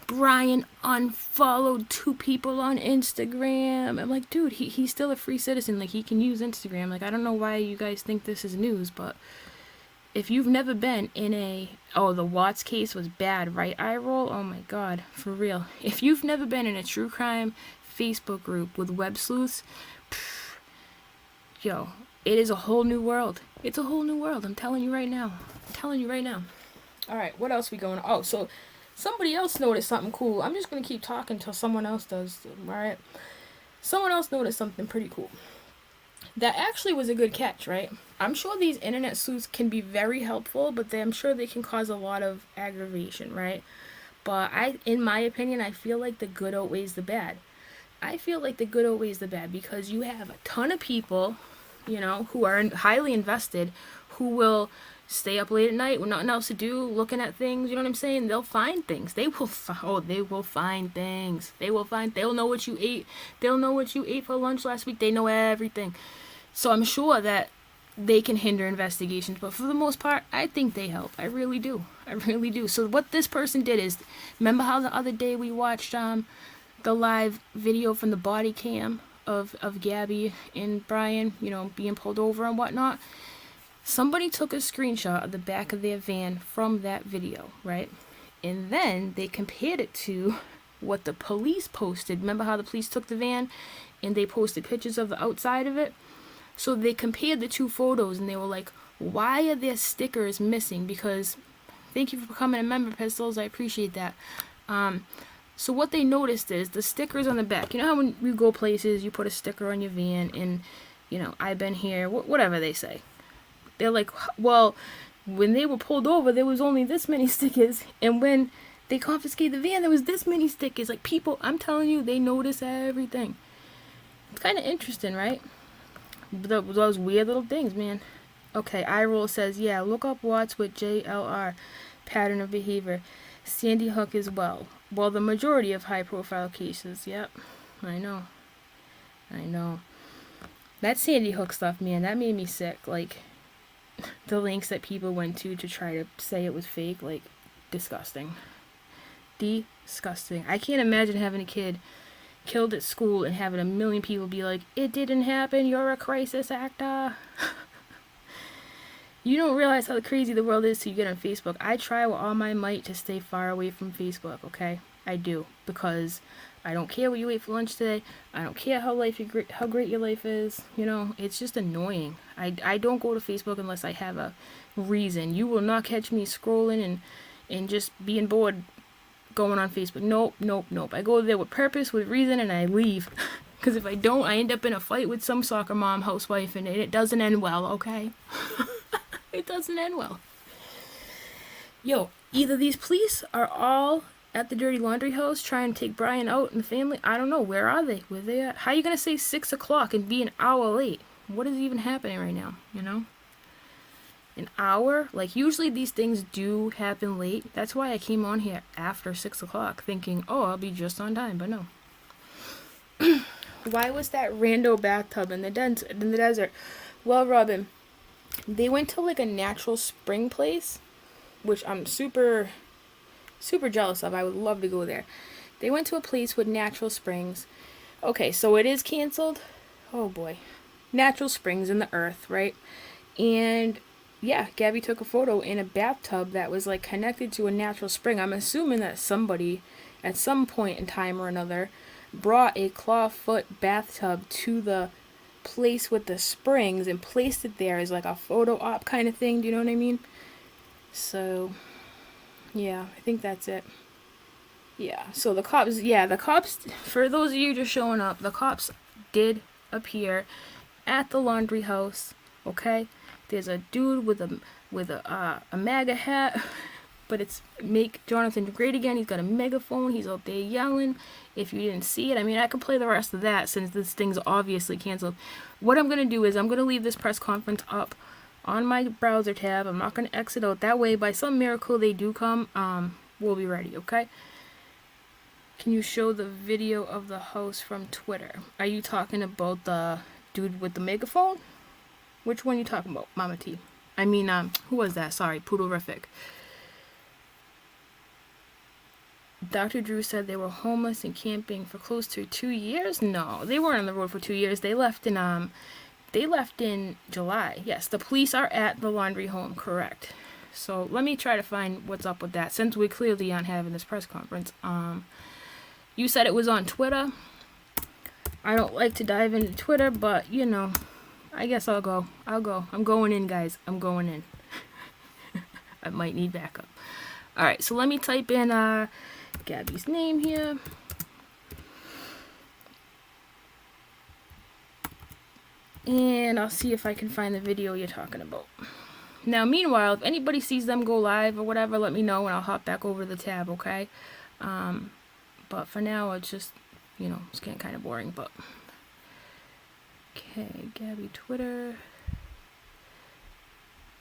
Brian unfollowed 2 people on Instagram. I'm like, dude, he's still a free citizen. Like, he can use Instagram. Like, I don't know why you guys think this is news, but if you've never been in the Watts case was bad, right? Eye roll? Oh my god, for real. If you've never been in a true crime Facebook group with web sleuths, yo, it is a whole new world. It's a whole new world. I'm telling you right now. Alright, what else we going on? Oh, so somebody else noticed something cool. I'm just going to keep talking until someone else does. Alright? Someone else noticed something pretty cool. That actually was a good catch, right? I'm sure these internet sleuths can be very helpful, but I'm sure they can cause a lot of aggravation, right? But in my opinion, I feel like the good outweighs the bad. Because you have a ton of people, who are highly invested, who will stay up late at night with nothing else to do, looking at things, you know what I'm saying? They'll find things. They will find things. They'll know what you ate. They'll know what you ate for lunch last week. They know everything. So I'm sure that they can hinder investigations, but for the most part, I think they help. I really do. So what this person did is, remember how the other day we watched the live video from the body cam of Gabby and Brian, being pulled over and whatnot? Somebody took a screenshot of the back of their van from that video, right? And then they compared it to what the police posted. Remember how the police took the van and they posted pictures of the outside of it? So they compared the 2 photos and they were like, why are there stickers missing? Because, thank you for becoming a member, Pistols. I appreciate that. So what they noticed is the stickers on the back. You know how when you go places, you put a sticker on your van and, I've been here, whatever they say. They're like, well, when they were pulled over, there was only this many stickers. And when they confiscated the van, there was this many stickers. Like, people, I'm telling you, they notice everything. It's kind of interesting, right? Those weird little things, man. Okay, iRoll says, yeah, look up Watts with JLR, pattern of behavior. Sandy Hook as well. Well, the majority of high-profile cases, yep. I know. That Sandy Hook stuff, man, that made me sick. Like, the links that people went to try to say it was fake, like, disgusting. Disgusting. I can't imagine having a kid killed at school and having a million people be like, it didn't happen, you're a crisis actor. You don't realize how crazy the world is till you get on Facebook. I try with all my might to stay far away from Facebook, okay? I do, because I don't care what you ate for lunch today. I don't care how great your life is. It's just annoying. I don't go to Facebook unless I have a reason. You will not catch me scrolling and just being bored going on Facebook. Nope. I go there with purpose, with reason, and I leave. Because if I don't, I end up in a fight with some soccer mom, housewife, and it doesn't end well, okay? It doesn't end well. Yo, either these police are all at the dirty Laundrie House trying to take Brian out and the family. I don't know. Where are they? Where they at? How are you going to say 6 o'clock and be an hour late? What is even happening right now, An hour? Like, usually these things do happen late. That's why I came on here after 6 o'clock thinking, oh, I'll be just on time, but no. Why was that rando bathtub in the desert? Well, Robin, they went to like a natural spring place, which I'm super jealous of. I would love to go there. They went to a place with natural springs. Okay, so it is canceled. Oh boy. Natural springs in the earth, right? And yeah, Gabby took a photo in a bathtub that was like connected to a natural spring. I'm assuming that somebody at some point in time or another brought a clawfoot bathtub to the place with the springs and placed it there as like a photo op kind of thing. Do you know what I mean? So yeah, I think that's it. Yeah, so the cops, for those of you just showing up, the cops did appear at the Laundrie House, okay? There's a dude with a MAGA hat, but it's Make Jonathan Great Again. He's got a megaphone. He's out there yelling. If you didn't see it, I mean, I can play the rest of that since this thing's obviously canceled. What I'm going to do is I'm going to leave this press conference up on my browser tab. I'm not going to exit out. That way, by some miracle, they do come. We'll be ready, okay? Can you show the video of the house from Twitter? Are you talking about the dude with the megaphone? Which one are you talking about, Mama T? I mean, who was that? Sorry, Poodlerific. Dr. Drew said they were homeless and camping for close to 2 years. No, they weren't on the road for 2 years. They left in July. Yes, the police are at the Laundrie Home, correct. So let me try to find what's up with that, since we clearly aren't having this press conference. You said it was on Twitter. I don't like to dive into Twitter, but you know, I guess I'll go. I'm going in, guys. I'm going in. I might need backup. All right, so let me type in Gabby's name here. And I'll see if I can find the video you're talking about. Now, meanwhile, if anybody sees them go live or whatever, let me know and I'll hop back over to the tab, okay? But for now, it's just, you know, it's getting kind of boring, but... Okay, Gabby Twitter.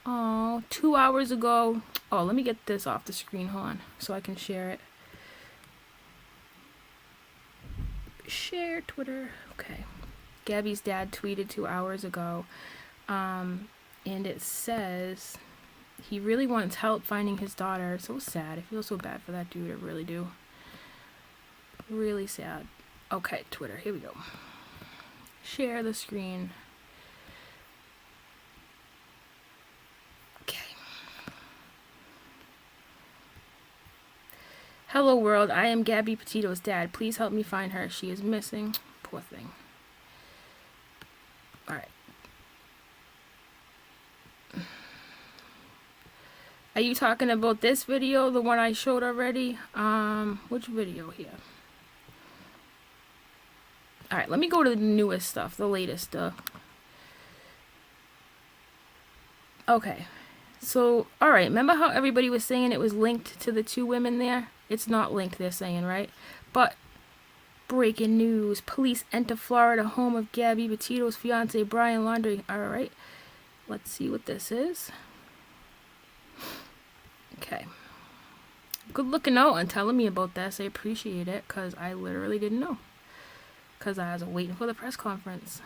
Oh, 2 hours ago. Oh, let me get this off the screen, hold on, so I can share it. Share Twitter, okay. Gabby's dad tweeted 2 hours ago, and it says he really wants help finding his daughter. So sad. I feel so bad for that dude. I really do. Really sad. Okay, Twitter. Here we go. Share the screen. Okay. Hello world. I am Gabby Petito's dad. Please help me find her. She is missing. Poor thing. Alright. Are you talking about this video, the one I showed already? Which video here? Alright, let me go to the newest stuff, the latest. Okay. So, alright, remember how everybody was saying it was linked to the two women there? It's not linked, they're saying, right? But breaking news. Police enter Florida home of Gabby Petito's fiance, Brian Laundrie. Alright. Let's see what this is. Okay. Good looking out and telling me about this. I appreciate it, because I literally didn't know. Because I was waiting for the press conference.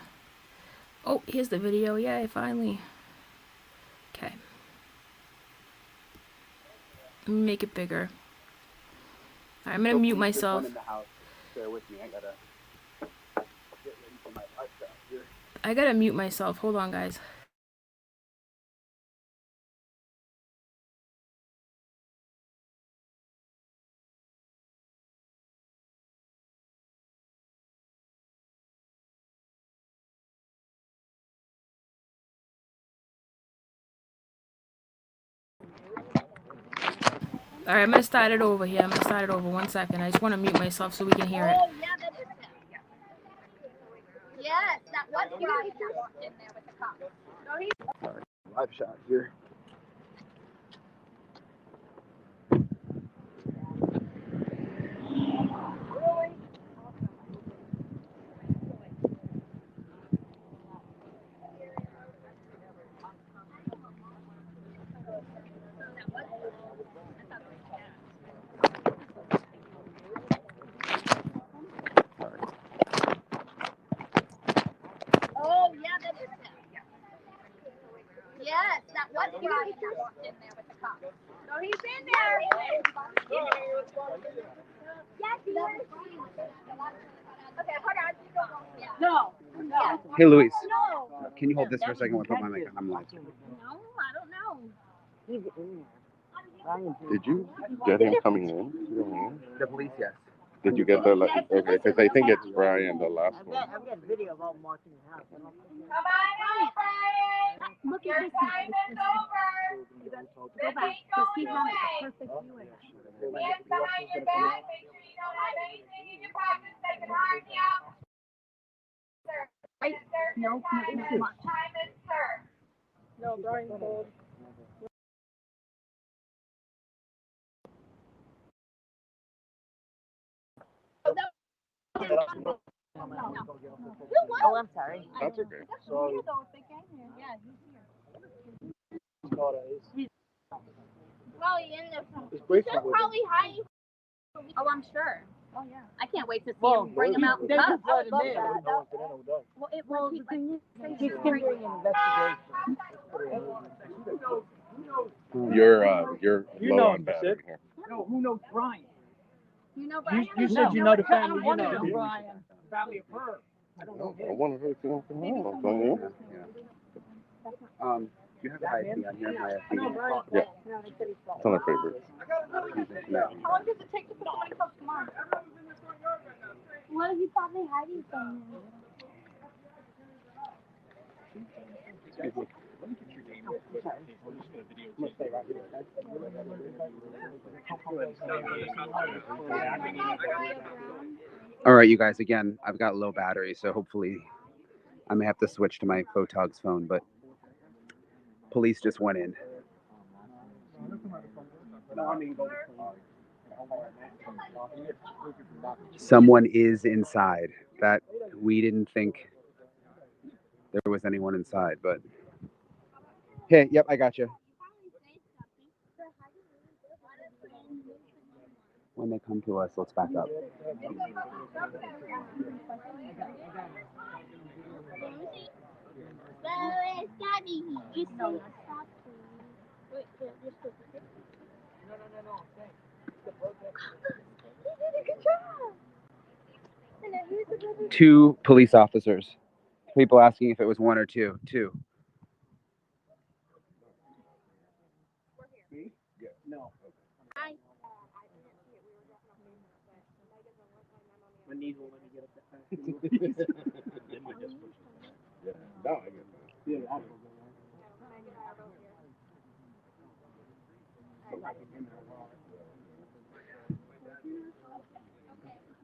Oh, here's the video. Yay, finally. Okay. Let me make it bigger. Alright, I'm going to mute myself. Bear with me, I gotta get ready for my live shot here. I gotta mute myself. Hold on, guys. Alright, I'm gonna start it over here. I'm gonna start it over 1 second. I just want to mute myself so we can hear it. Oh, yeah, that is it. Yes, that was Brian that walked in there with the cop. No, he... Alright, live shot here. Really? Oh, yeah, that is it. Yes, that was Brian that walked in there with the cop. No, he's in there. Yes, he is. Okay, hold on. No. Hey, Luis. No. Can you hold this for a second? I'll put my mic on. I'm live. No, I don't know. He's in there. Did you get him coming in? The police, yes. Did you get the, okay, because I think it's Brian, the last one. I've got video of all marching the house. Come on out, Brian. Look at this. Time is over. Go back. Because he had a perfect view in it. Hands behind your back. Make sure you don't have anything in your pockets that can harm you. Sir. Right? No, not much. Time is served. No, Brian told. Oh, I'm sorry. That's okay. So, yeah, he's here. Probably in there somewhere. He's probably hiding. Oh, I'm sure. Oh yeah. I can't wait to see him bring him out in cuffs. I would love that. Well, the thing is, he's doing an investigation. You're You low know on him, battery Sid. here. No, who knows Brian? You know Brian? You said you know the family. You know Brian. Family of her. I don't know. I wanted her to come from home. You have an ID on here. Yeah. It's on our favorites. How long does it take to put somebody close to mom? What is he probably hiding from you? All right, you guys, again, I've got low battery, so hopefully I may have to switch to my photog's phone, but police just went in. Someone is inside. That we didn't think there was anyone inside, but hey, yep, I got you. When they come to us, let's back up. Two police officers. People asking if it was one or two. Two. No. My knees won't let me get up that fast. Yeah, no, I get that. Yeah, I don't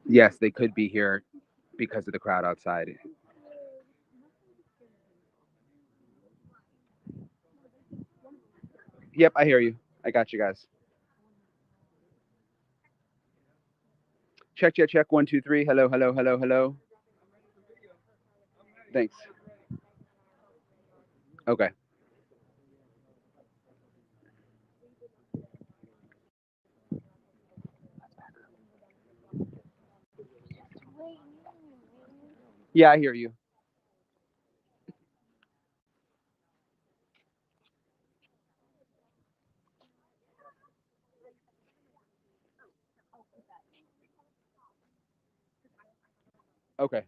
Yes, they could be here because of the crowd outside. Yep, I hear you. I got you guys. Check, check, check. 1, 2, 3. Hello, hello, hello, hello. Thanks. Okay. Yeah, I hear you. Okay.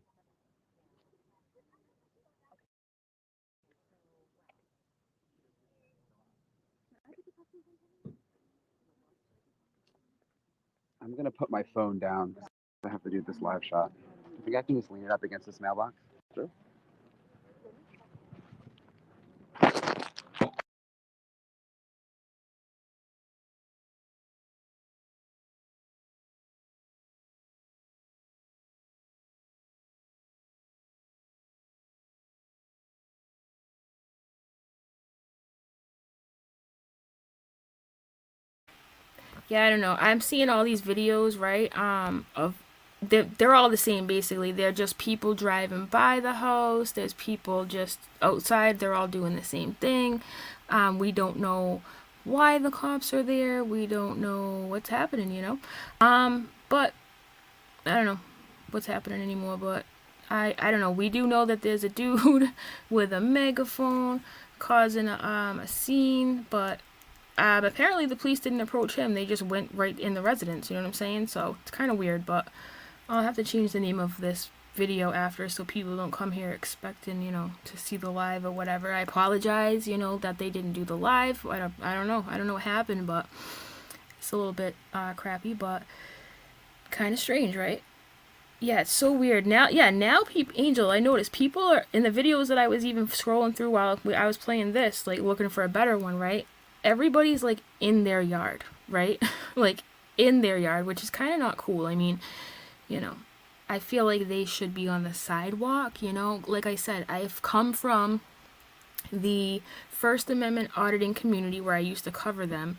I'm gonna put my phone down. I have to do this live shot. I think I can just lean it up against this mailbox. Sure. Yeah, I don't know. I'm seeing all these videos, right? Of they're all the same basically. They're just people driving by the house. There's people just outside. They're all doing the same thing. We don't know why the cops are there. We don't know what's happening, you know. But I don't know what's happening anymore, but I don't know. We do know that there's a dude with a megaphone causing a scene, but apparently the police didn't approach him. They just went right in the residence, you know what I'm saying? So it's kind of weird, but I'll have to change the name of this video after so people don't come here expecting, you know, to see the live or whatever. I apologize, you know, that they didn't do the live. I don't know. I don't know what happened, but it's a little bit crappy, but kind of strange, right? Yeah, it's so weird. Now people, Angel, I noticed people are in the videos that I was even scrolling through while I was playing this, like looking for a better one, right? Everybody's like in their yard, right? Like in their yard, which is kind of not cool. I mean, you know, I feel like they should be on the sidewalk, you know? Like I said, I've come from the First Amendment auditing community where I used to cover them.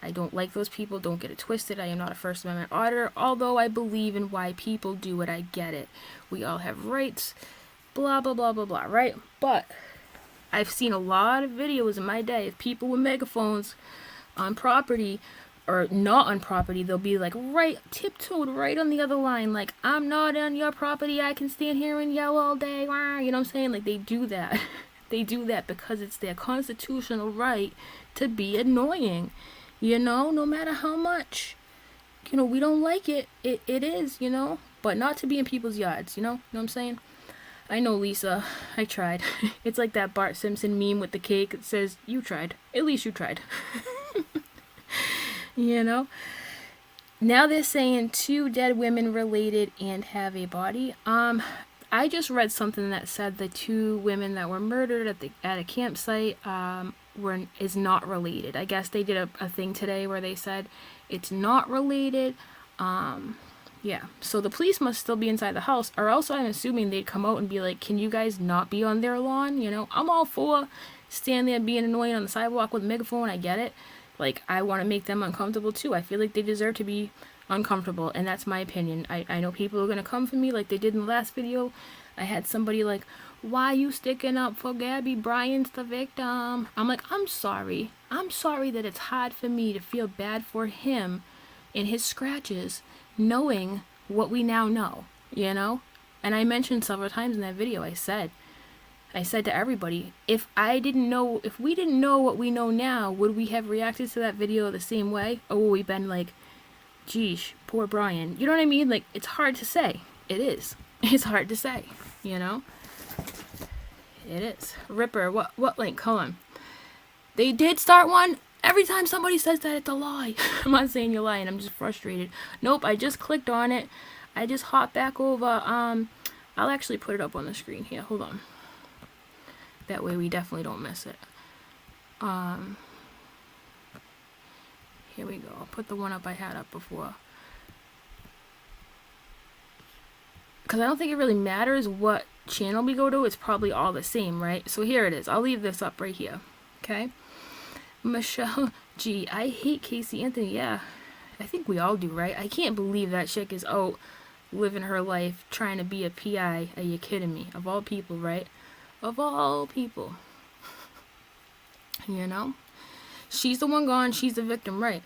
I don't like those people. Don't get it twisted. I am not a First Amendment auditor, although I believe in why people do it. I get it. We all have rights, blah, blah, blah, blah, blah, right? But I've seen a lot of videos in my day of people with megaphones on property or not on property, they'll be like right tiptoed right on the other line, like, I'm not on your property, I can stand here and yell all day, wah, you know what I'm saying? Like, they do that. They do that because it's their constitutional right to be annoying, you know, no matter how much, you know, we don't like it, it is, you know, but not to be in people's yards, you know what I'm saying? I know, Lisa, I tried. It's like that Bart Simpson meme with the cake that says, you tried, at least you tried. You know, now they're saying 2 dead women related and have a body. I just read something that said the 2 women that were murdered at a campsite is not related. I guess they did a thing today where they said it's not related. Yeah, so the police must still be inside the house, or else I'm assuming they'd come out and be like, can you guys not be on their lawn? You know, I'm all for standing there being annoying on the sidewalk with a megaphone. I get it. Like, I want to make them uncomfortable too. I feel like they deserve to be uncomfortable, and that's my opinion. I know people are going to come for me like they did in the last video. I had somebody like, why you sticking up for Gabby? Brian's the victim. I'm like, I'm sorry. I'm sorry that it's hard for me to feel bad for him and his scratches, knowing what we now know, you know? And I mentioned several times in that video, I said to everybody, if we didn't know what we know now, would we have reacted to that video the same way? Or would we been like, geesh, poor Brian? You know what I mean? Like, it's hard to say. It is. It's hard to say, you know? It is. Ripper, what link? Hold on. They did start one. Every time somebody says that, it's a lie. I'm not saying you're lying. I'm just frustrated. Nope, I just clicked on it. I just hopped back over. I'll actually put it up on the screen here. Hold on. That way we definitely don't miss it. Here we go. I'll put the one up I had up before. Because I don't think it really matters what channel we go to. It's probably all the same, right? So here it is. I'll leave this up right here. Okay? Michelle G. I hate Casey Anthony. Yeah. I think we all do, right? I can't believe that chick is out living her life trying to be a PI. Are you kidding me? Of all people, right? Of all people. You know? She's the one gone. She's the victim, right?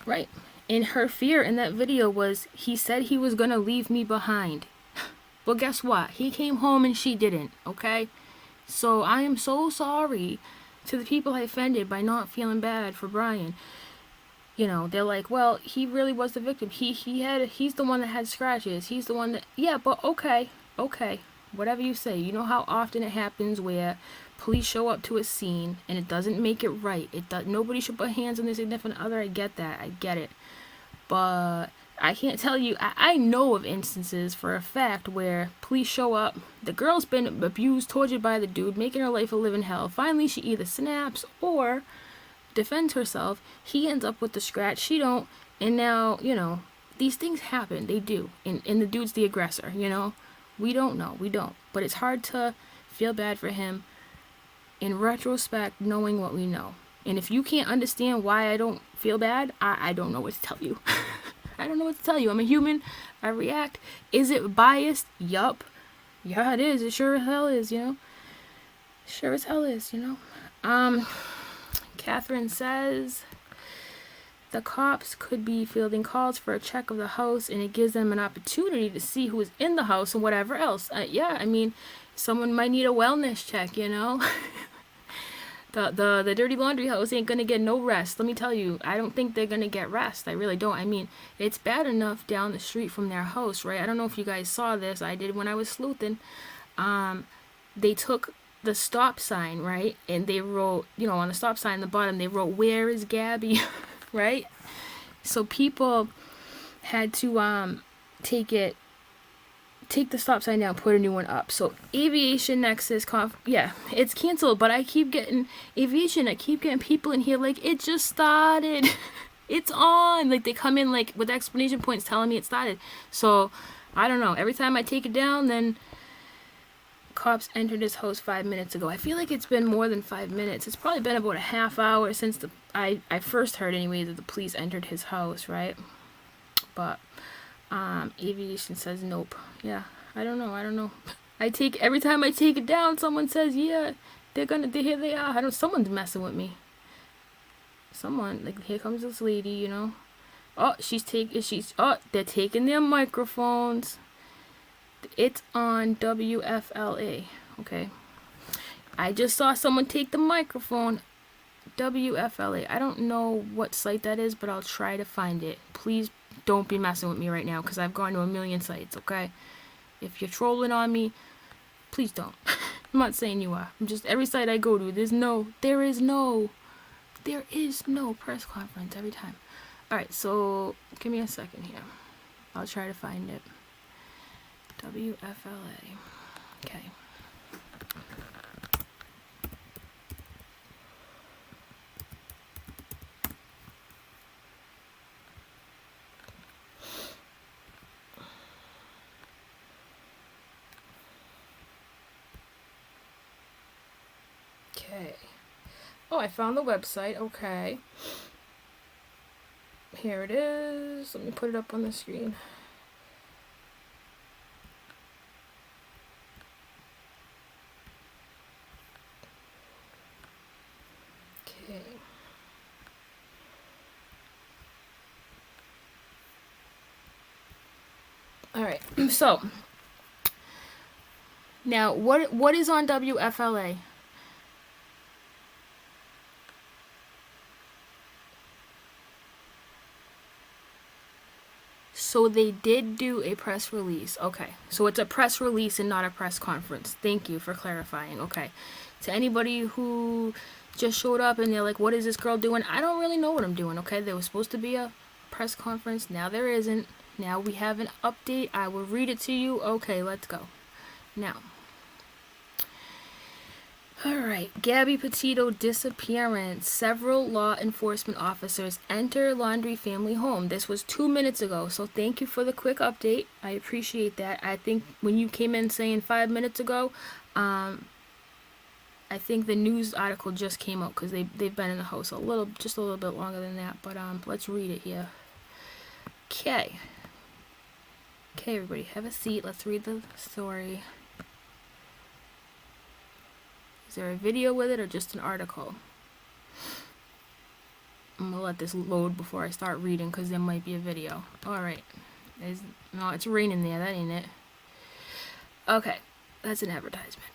Right. And her fear in that video was, he said he was going to leave me behind. Well, guess what? He came home and she didn't, okay? So I am so sorry to the people I offended by not feeling bad for Brian. You know, they're like, well, he really was the victim. He's the one that had scratches. He's the one that, yeah, but okay. Whatever you say. You know how often it happens where police show up to a scene and it doesn't make it right. Nobody should put hands on their significant other. I get that. I get it. But I can't tell you. I know of instances for a fact where police show up. The girl's been abused, tortured by the dude, making her life a living hell. Finally, she either snaps or defends herself. He ends up with the scratch. She don't. And now, you know, these things happen. They do. And the dude's the aggressor, you know. We don't know. We don't. But it's hard to feel bad for him in retrospect, knowing what we know. And if you can't understand why I don't feel bad, I don't know what to tell you. I don't know what to tell you. I'm a human. I react. Is it biased? Yup. Yeah, it is. It sure as hell is, you know. Sure as hell is, you know. Catherine says the cops could be fielding calls for a check of the house, and it gives them an opportunity to see who is in the house and whatever else. Yeah, I mean, someone might need a wellness check, you know. The dirty laundry house ain't gonna get no rest. Let me tell you, I don't think they're gonna get rest. I really don't. I mean, it's bad enough down the street from their house, right? I don't know if you guys saw this. I did when I was sleuthing. They took the stop sign, right? And they wrote, you know, on the stop sign at the bottom, they wrote, "Where is Gabby?" Right? So people had to take the stop sign down, put a new one up. So Aviation Nexus, yeah, it's canceled, but I keep getting Aviation. I keep getting people in here like, it just started. It's on. Like, they come in like with explanation points telling me it started. So I don't know. Every time I take it down, then cops entered his house 5 minutes ago. I feel like it's been more than 5 minutes. It's probably been about a half hour since I first heard anyway that the police entered his house, right? But Aviation says nope. Yeah, I don't know. Every time I take it down, someone says, yeah, here they are. Someone's messing with me. someone, like, here comes this lady, you know. Oh, they're taking their microphones. It's on WFLA, okay. I just saw someone take the microphone. WFLA. I don't know what site that is, but I'll try to find it. Please don't be messing with me right now, because I've gone to a million sites, okay? If you're trolling on me, please don't. I'm not saying you are. I'm just, every site I go to, there is no press conference every time. Alright, so give me a second here. I'll try to find it. WFLA. Okay. Okay. Oh, I found the website. Okay. Here it is. Let me put it up on the screen. Okay. All right. So, now what is on WFLA? So they did do a press release. Okay. So it's a press release and not a press conference. Thank you for clarifying. Okay. To anybody who just showed up and they're like, what is this girl doing? I don't really know what I'm doing. Okay. There was supposed to be a press conference. Now there isn't. Now we have an update. I will read it to you. Okay. Let's go. Now. Alright, Gabby Petito disappearance. Several law enforcement officers enter Laundrie family home. This was 2 minutes ago, so thank you for the quick update. I appreciate that. I think when you came in saying 5 minutes ago, I think the news article just came out because they've been in the house just a little bit longer than that. But let's read it here. Okay. Okay, everybody, have a seat. Let's read the story. Is there a video with it or just an article? I'm gonna let this load before I start reading because there might be a video. Alright. No, it's raining there. That ain't it. Okay. That's an advertisement.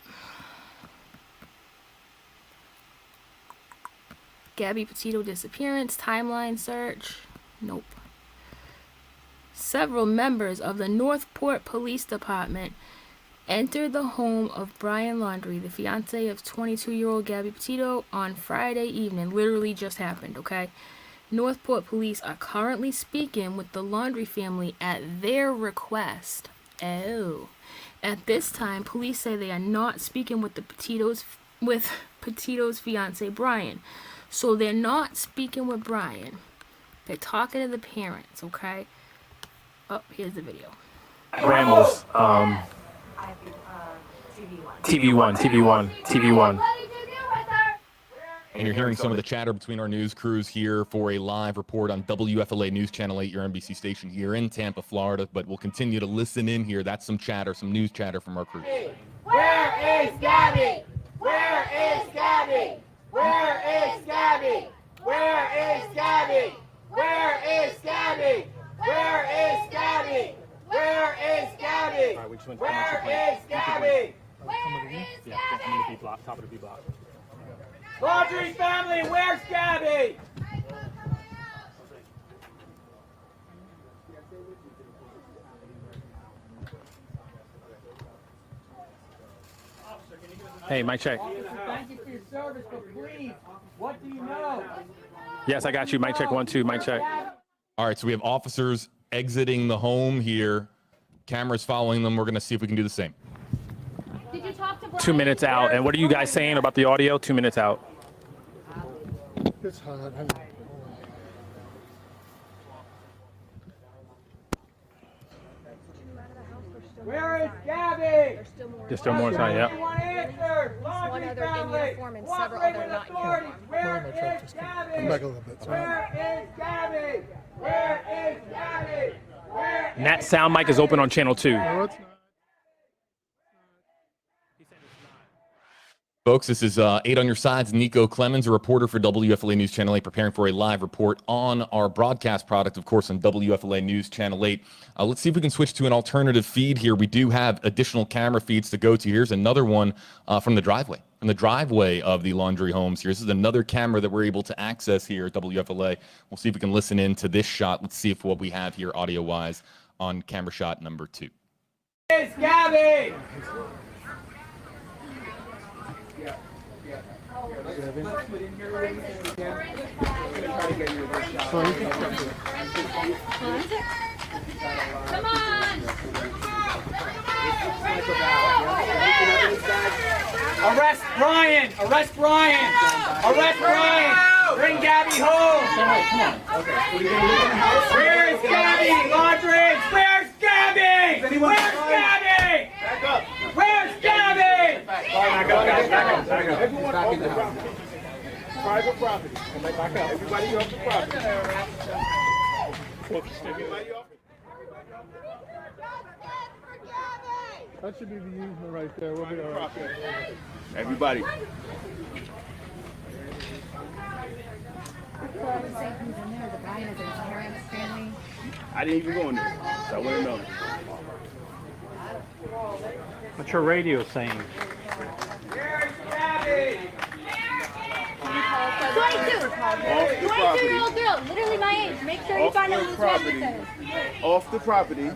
Gabby Petito disappearance. Timeline search. Nope. Several members of the Northport Police Department entered the home of Brian Laundrie, the fiance of 22-year-old Gabby Petito, on Friday evening. Literally just happened, okay? Northport police are currently speaking with the Laundrie family at their request. Oh. At this time, police say they are not speaking with Petito's fiance, Brian. So they're not speaking with Brian. They're talking to the parents, okay? Oh, here's the video. Rambles, TV1. And you're hearing some of the chatter between our news crews here for a live report on WFLA News Channel 8, your NBC station here in Tampa, Florida. But we'll continue to listen in here. That's some chatter, some news chatter from our crews. Where is Gabby? Where is Gabby? Where is Gabby? Where is Gabby? Where is Gabby? Where is Gabby? Where is Gabby? Where is Gabby? Top of the B block. Laundrie family, where's Gabby? Hey, mic check. Thank you for your service, but please, what do you know? Yes, I got you. Mic check 1, 2. Mic check. All right, so we have officers exiting the home here. Cameras following them. We're going to see if we can do the same. Did you talk to Brian? 2 minutes out. And what are you guys saying about the audio? 2 minutes out. It's hot. Where is Gabby? There's still more inside, yeah. One answer. One other in uniform and several other not uniform. Where is Gabby? Come back a little bit. Where is Gabby? Where is Gabby? And that sound mic is open on channel 2. No, it's not. Folks, this is 8 on Your Side's Nico Clemens, a reporter for WFLA News Channel 8, preparing for a live report on our broadcast product, of course, on WFLA News Channel 8. Let's see if we can switch to an alternative feed here. We do have additional camera feeds to go to. Here's another one from the driveway. From the driveway of the Laundrie Homes here. This is another camera that we're able to access here at WFLA. We'll see if we can listen in to this shot. Let's see if what we have here audio-wise on camera shot number 2. It's Gabby! Come on! Arrest Brian! Arrest Brian! Arrest Brian! Bring Gabby home! Where's Gabby? Laundrie! Where's Gabby? Where's Gabby? Back up! Where's Gabby? Back up. Everyone off the property. Private property. Back up. Everybody off the property. Everybody off. That should be the easement right there. We'll be all right. Everybody. I didn't even go in there, so I wouldn't know. What's your radio saying? Where's Gabby? 22-year-old girl, literally my age. Make sure you find out whose property. residence is. Off the property.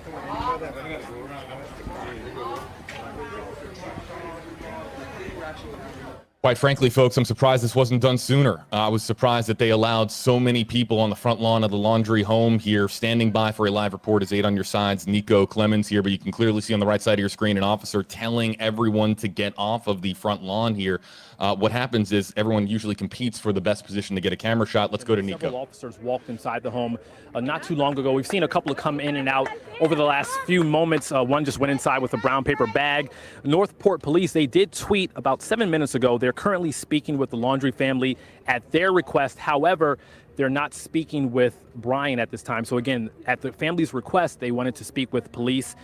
Quite frankly, folks, I'm surprised this wasn't done sooner. I was surprised that they allowed so many people on the front lawn of the Laundrie Home here. Standing by for a live report is 8 on Your Side's Nico Clemens here, but you can clearly see on the right side of your screen an officer telling everyone to get off of the front lawn here. What happens is everyone usually competes for the best position to get a camera shot. Let's go to Nico. Several officers walked inside the home not too long ago. We've seen a couple of come in and out over the last few moments. One just went inside with a brown paper bag. Northport Police, they did tweet about 7 minutes ago. They're currently speaking with the Laundrie family at their request. However, they're not speaking with Brian at this time. So again, at the family's request, they wanted to speak with police,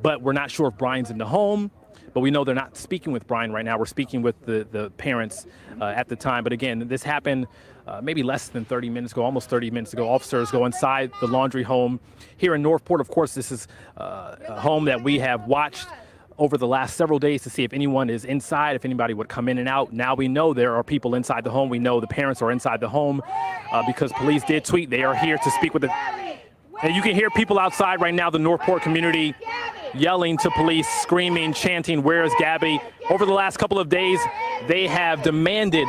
but we're not sure if Brian's in the home. But we know they're not speaking with Brian right now. We're speaking with the parents at the time. But again, this happened maybe less than 30 minutes ago, almost 30 minutes ago. Officers go inside the Laundrie Home here in Northport. Of course, this is a home that we have watched over the last several days to see if anyone is inside, if anybody would come in and out. Now we know there are people inside the home. We know the parents are inside the home because police did tweet they are here to speak with the... And you can hear people outside right now, the Northport community, yelling to police, screaming, chanting, "Where's Gabby?" Over the last couple of days, they have demanded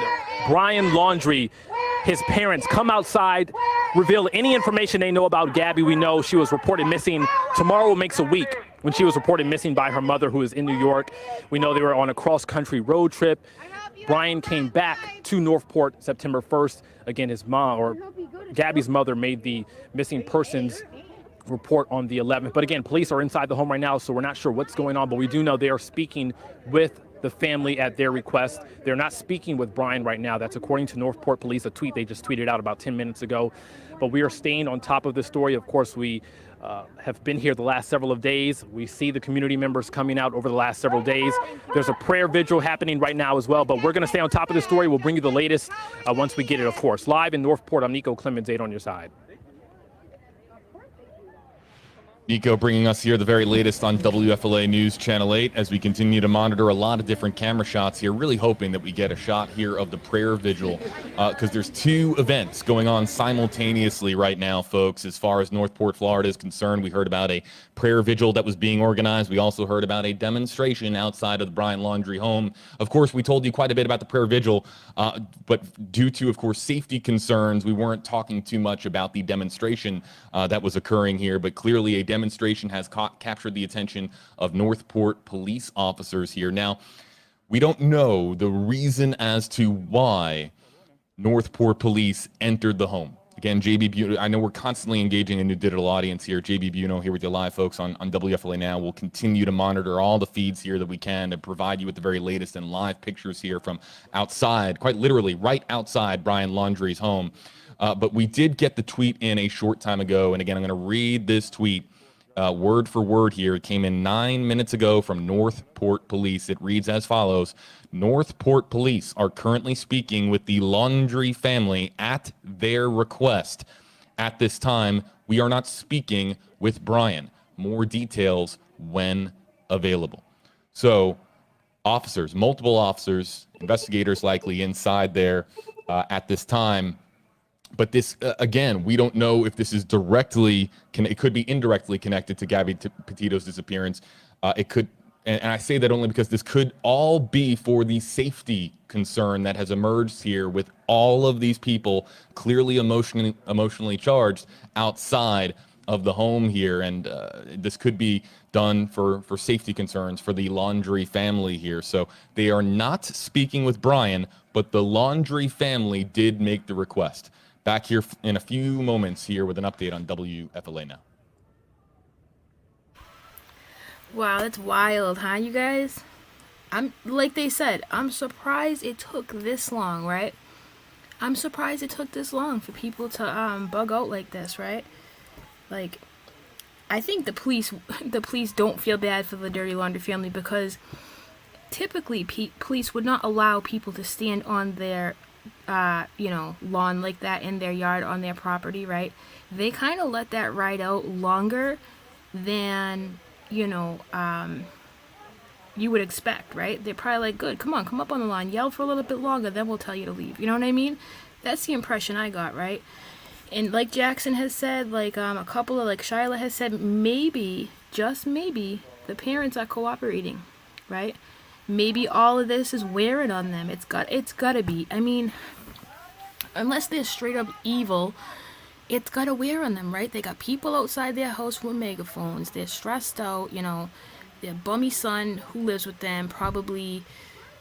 Brian Laundrie, his parents, come outside, reveal any information they know about Gabby. We know she was reported missing. Tomorrow makes a week when she was reported missing by her mother, who is in New York. We know they were on a cross-country road trip. Brian came back to Northport September 1st. Again, his mom, or Gabby's mother, made the missing persons report on the 11th. But again, police are inside the home right now, so we're not sure what's going on, but we do know they are speaking with the family at their request. They're not speaking with Brian right now. That's according to Northport Police, a tweet they just tweeted out about 10 minutes ago. But we are staying on top of this story. Of course, we have been here the last several of days. We see the community members coming out over the last several days. There's a prayer vigil happening right now as well, but we're going to stay on top of the story. We'll bring you the latest once we get it, of course. Live in Northport, I'm Nico Clemens, 8 on Your Side. Nico bringing us here the very latest on WFLA News Channel 8 as we continue to monitor a lot of different camera shots here, really hoping that we get a shot here of the prayer vigil because there's two events going on simultaneously right now, folks. As far as Northport, Florida is concerned, we heard about a prayer vigil that was being organized. We also heard about a demonstration outside of the Brian Laundrie Home. Of course, we told you quite a bit about the prayer vigil, but due to, of course, safety concerns, we weren't talking too much about the demonstration that was occurring here, but clearly a demonstration has captured the attention of Northport police officers here. Now, we don't know the reason as to why Northport police entered the home. Again, JB Buno, I know we're constantly engaging a new digital audience here. JB Buno here with you live, folks, on WFLA Now. We'll continue to monitor all the feeds here that we can to provide you with the very latest and live pictures here from outside, quite literally right outside Brian Laundrie's home. But we did get the tweet in a short time ago. And again, I'm going to read this tweet. word for word here. It came in 9 minutes ago from Northport Police. It reads as follows. Northport Police are currently speaking with the Laundrie family at their request. At this time, we are not speaking with Brian. More details when available. So officers, multiple officers, investigators likely inside there at this time. But this, again, we don't know if this is directly, it could be indirectly connected to Gabby Petito's disappearance. It could, and I say that only because this could all be for the safety concern that has emerged here with all of these people clearly emotionally charged outside of the home here. And this could be done for safety concerns for the Laundrie family here. So they are not speaking with Brian, but the Laundrie family did make the request. Back here in a few moments here with an update on WFLA Now. Wow, that's wild, huh, you guys? I'm like they said, I'm surprised it took this long, right? I'm surprised it took this long for people to bug out like this, right? Like, I think the police don't feel bad for the Dirty Laundrie family because typically police would not allow people to stand on their lawn like that in their yard on their property, right? They kind of let that ride out longer than you would expect, right? They're probably like, good, come up on the lawn, yell for a little bit longer, then we'll tell you to leave. You know what I mean? That's the impression I got, right? And like Jackson has said, like a couple of, like Shyla has said, maybe, just maybe, the parents are cooperating, right? Maybe all of this is wearing on them. It's gotta be. I mean, unless they're straight up evil, it's gotta wear on them, right? They got people outside their house with megaphones. They're stressed out, their bummy son who lives with them probably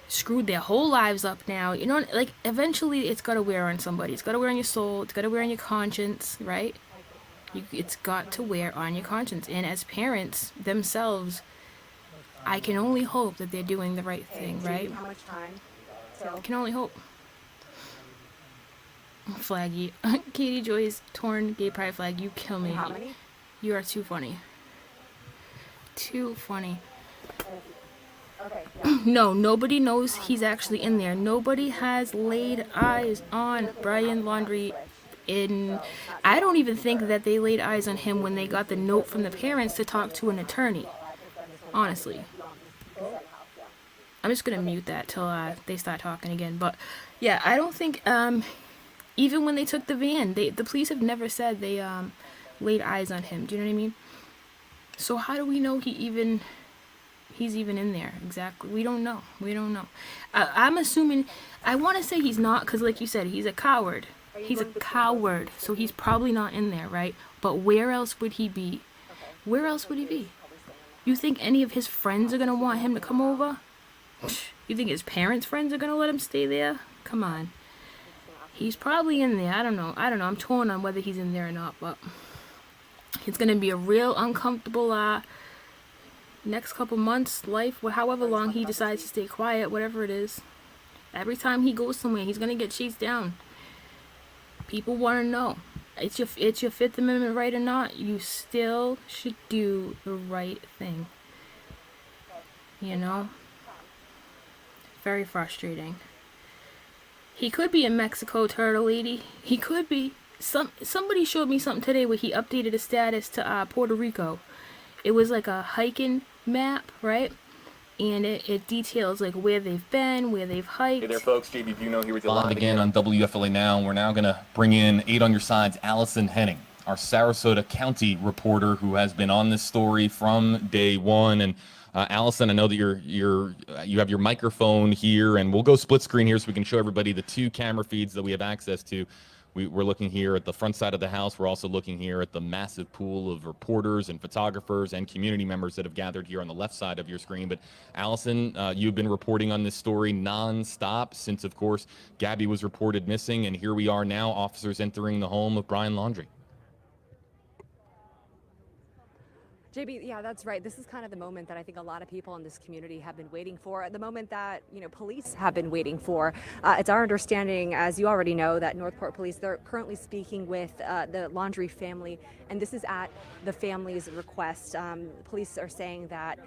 screwed their whole lives up now. Like eventually it's gotta wear on somebody. It's gotta wear on your soul. It's gotta wear on your conscience, right? It's got to wear on your conscience. And as parents themselves, I can only hope that they're doing the right thing, right? How much time? I can only hope. Flaggy. Katie Joy's torn gay pride flag. You kill me. How many? You are too funny. Too funny. Okay. No, nobody knows he's actually in there. Nobody has laid eyes on Brian Laundrie. I don't even think that they laid eyes on him when they got the note from the parents to talk to an attorney. Honestly. I'm just gonna mute that till they start talking again. But yeah, I don't think even when they took the van, the police have never said they laid eyes on him. Do you know what I mean? So how do we know he's even in there? Exactly. We don't know. I'm assuming, I want to say he's not, because like you said, he's a coward. He's a coward, so he's probably not in there, right? But where else would he be? Where else would he be? You think any of his friends are going to want him to come over? You think his parents' friends are going to let him stay there? Come on. He's probably in there. I don't know. I'm torn on whether he's in there or not, but it's going to be a real uncomfortable next couple months, life, however long he decides to stay quiet, whatever it is. Every time he goes somewhere, he's going to get chased down. People want to know. It's your Fifth Amendment right or not, you still should do the right thing. Very frustrating. He could be in Mexico, Turtle Lady. He could be. Somebody showed me something today where he updated his status to Puerto Rico. It was like a hiking map, right? And it details like where they've been, where they've hiked. Hey there, folks. JB Buno here with you live again on WFLA Now. We're now going to bring in 8 on your sides, Allison Henning, our Sarasota County reporter who has been on this story from day one. And Allison, I know that you have your microphone here, and we'll go split screen here so we can show everybody the 2 camera feeds that we have access to. We're looking here at the front side of the house. We're also looking here at the massive pool of reporters and photographers and community members that have gathered here on the left side of your screen. But Allison, you've been reporting on this story nonstop since, of course, Gabby was reported missing. And here we are now, officers entering the home of Brian Laundrie. JB, yeah, that's right. This is kind of the moment that I think a lot of people in this community have been waiting for, the moment that, police have been waiting for. It's our understanding, as you already know, that Northport Police, they're currently speaking with the Laundrie family, and this is at the family's request. Police are saying that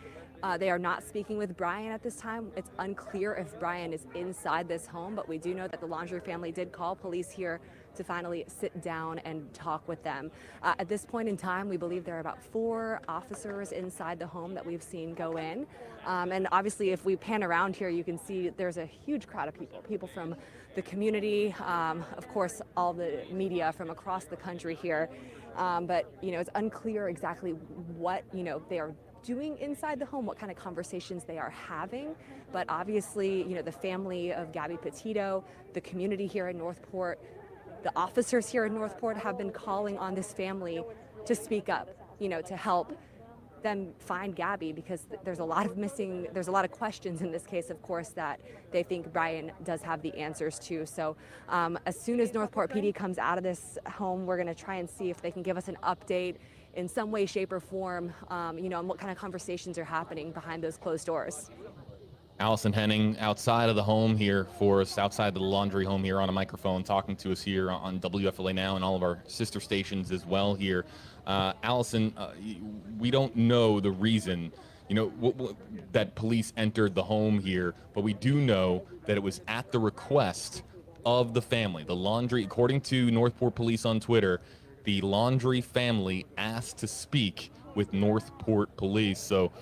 they are not speaking with Brian at this time. It's unclear if Brian is inside this home, but we do know that the Laundrie family did call police here to finally sit down and talk with them. At this point in time, we believe there are about 4 officers inside the home that we've seen go in. And obviously, if we pan around here, you can see there's a huge crowd of people from the community, of course, all the media from across the country here. But, it's unclear exactly what, they are doing inside the home, what kind of conversations they are having. But obviously, the family of Gabby Petito, the community here in Northport, the officers here in Northport have been calling on this family to speak up, to help them find Gabby, because there's a lot of questions in this case, of course, that they think Brian does have the answers to. So as soon as Northport PD comes out of this home, we're going to try and see if they can give us an update in some way, shape, or form, on what kind of conversations are happening behind those closed doors. Allison Henning outside of the home here for us, outside of the Laundrie Home here on a microphone, talking to us here on WFLA Now and all of our sister stations as well here. Allison, we don't know the reason, that police entered the home here, but we do know that it was at the request of the family. The Laundrie, according to Northport Police on Twitter, the Laundrie family asked to speak with Northport Police. So,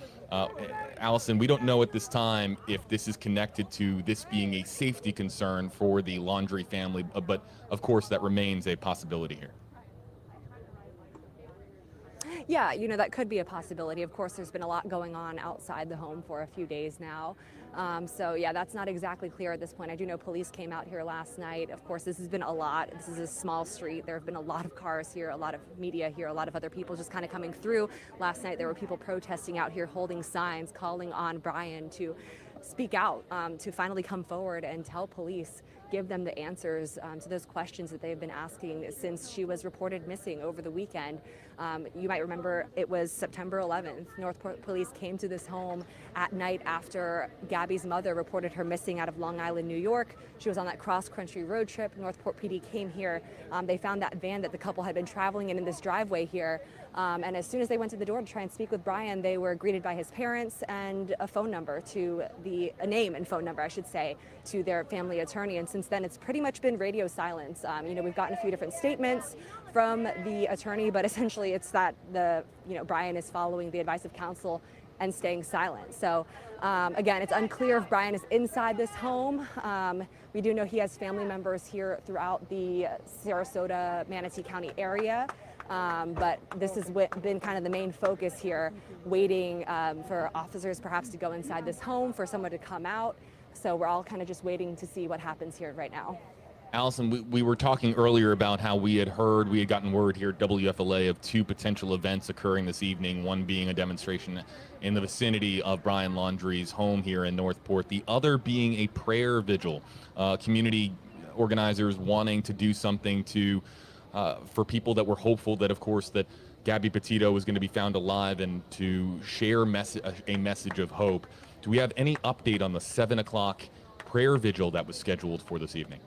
Allison, we don't know at this time if this is connected to this being a safety concern for the Laundrie family, but of course that remains a possibility here. Yeah, that could be a possibility. Of course, there's been a lot going on outside the home for a few days now. So yeah, that's not exactly clear at this point. I do know police came out here last night. Of course, this has been a lot. This is a small street. There have been a lot of cars here, a lot of media here, a lot of other people just kind of coming through. Last night, there were people protesting out here, holding signs, calling on Brian to speak out, to finally come forward and tell police, give them the answers to those questions that they've been asking since she was reported missing over the weekend. You might remember it was September 11th. Northport Police came to this home at night after Gabby's mother reported her missing out of Long Island, New York. She was on that cross-country road trip. Northport PD came here. They found that van that the couple had been traveling in this driveway here. And as soon as they went to the door to try and speak with Brian, they were greeted by his parents and a phone number a name and phone number, I should say, to their family attorney. And since then, it's pretty much been radio silence. We've gotten a few different statements from the attorney, but essentially it's that Brian is following the advice of counsel and staying silent. So again, it's unclear if Brian is inside this home. We do know he has family members here throughout the Sarasota, Manatee County area. But this has been kind of the main focus here, waiting for officers perhaps to go inside this home, for someone to come out. So we're all kind of just waiting to see what happens here right now. Allison, we were talking earlier about how we had gotten word here at WFLA of 2 potential events occurring this evening, one being a demonstration in the vicinity of Brian Laundrie's home here in Northport, the other being a prayer vigil, community organizers wanting to do something for people that were hopeful that, of course, that Gabby Petito was going to be found alive, and to share a message of hope. Do we have any update on the 7 o'clock prayer vigil that was scheduled for this evening?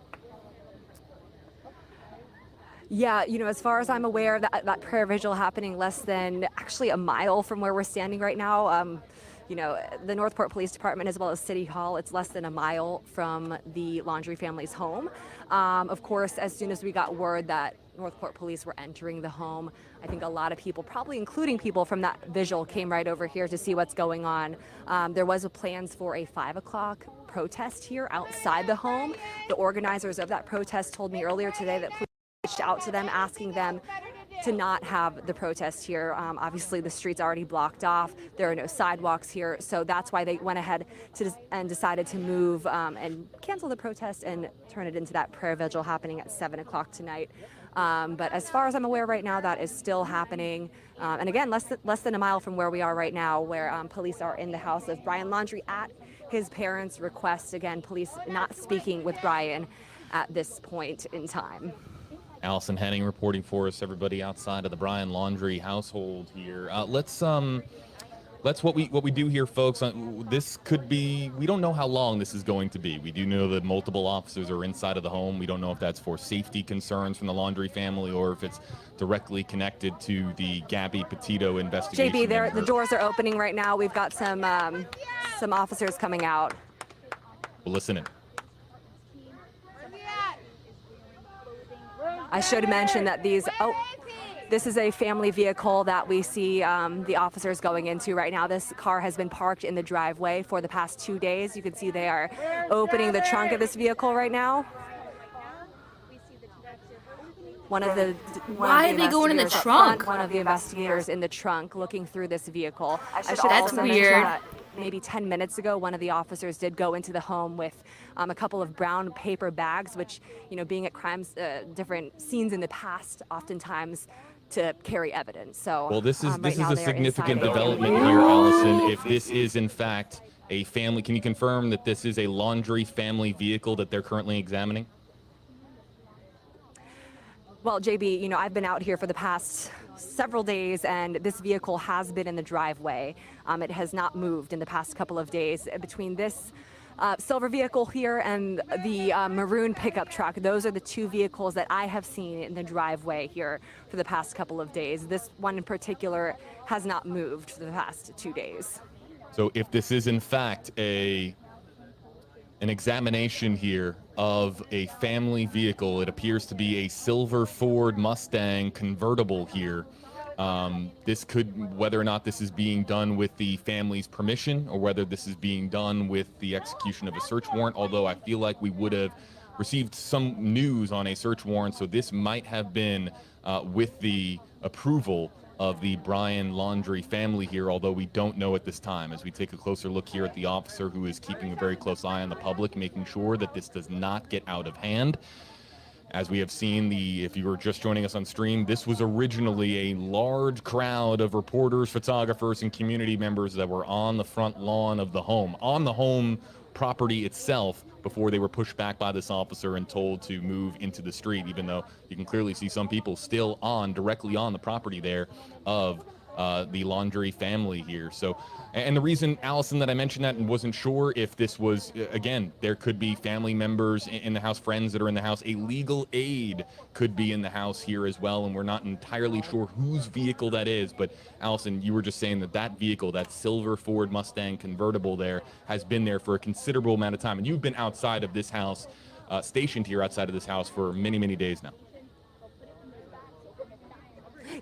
Yeah, as far as I'm aware, that prayer vigil happening less than actually a mile from where we're standing right now. The Northport Police Department as well as City Hall, it's less than a mile from the Laundrie family's home. Of course, as soon as we got word that Northport Police were entering the home, I think a lot of people, probably including people from that vigil, came right over here to see what's going on. There was plans for a 5 o'clock protest here outside the home. The organizers of that protest told me earlier today that police reached out to them, asking them to not have the protest here. Obviously, the street's already blocked off. There are no sidewalks here. So that's why they went ahead and decided to move and cancel the protest and turn it into that prayer vigil happening at 7 o'clock tonight. But as far as I'm aware right now, that is still happening. And again, less than a mile from where we are right now, where police are in the house of Brian Laundrie at his parents' request. Again, police not speaking with Brian at this point in time. Allison Henning reporting for us, everybody outside of the Bryan Laundrie household here. Let's what we do here, folks. This could be, we don't know how long this is going to be. We do know that multiple officers are inside of the home. We don't know if that's for safety concerns from the Laundrie family or if it's directly connected to the Gabby Petito investigation. JB, the doors are opening right now. We've got some officers coming out. Well, listen in. I should mention that this is a family vehicle that we see the officers going into right now. This car has been parked in the driveway for the past 2 days. You can see they are opening the trunk of this vehicle right now. Why are they going in the trunk? One of the investigators in the trunk looking through this vehicle. That's weird. Maybe 10 minutes ago, one of the officers did go into the home with a couple of brown paper bags, which, you know, being at different scenes in the past, oftentimes to carry evidence. So, well, this is right now a they are significant inside. development here, Allison. If this is in fact a family, can you confirm that this is a Laundrie family vehicle that they're currently examining? Well, JB, you know, I've been out here for the past several days, and this vehicle has been in the driveway. It has not moved in the past couple of days. Between this silver vehicle here and the maroon pickup truck, those are the two vehicles that I have seen in the driveway here for the past couple of days. This one in particular has not moved for the past 2 days. So if this is in fact an examination here of a family vehicle, it appears to be a silver Ford Mustang convertible here. This could, whether or not this is being done with the family's permission or whether this is being done with the execution of a search warrant, although I feel like we would have received some news on a search warrant, so this might have been with the approval of the Bryan Laundrie family here, although we don't know at this time. As we take a closer look here at the officer who is keeping a very close eye on the public, making sure that this does not get out of hand. As we have seen, if you were just joining us on stream, this was originally a large crowd of reporters, photographers, and community members that were on the front lawn of the home, on the home property itself, before they were pushed back by this officer and told to move into the street, even though you can clearly see some people still directly on the property there of the Laundrie family here. So, and the reason, Allison, that I mentioned that and wasn't sure if this was, again, there could be family members in the house, friends that are in the house, a legal aid could be in the house here as well, and we're not entirely sure whose vehicle that is. But Allison, you were just saying that vehicle, that silver Ford Mustang convertible there, has been there for a considerable amount of time, and you've been outside of this house, stationed here outside of this house for many, many days now.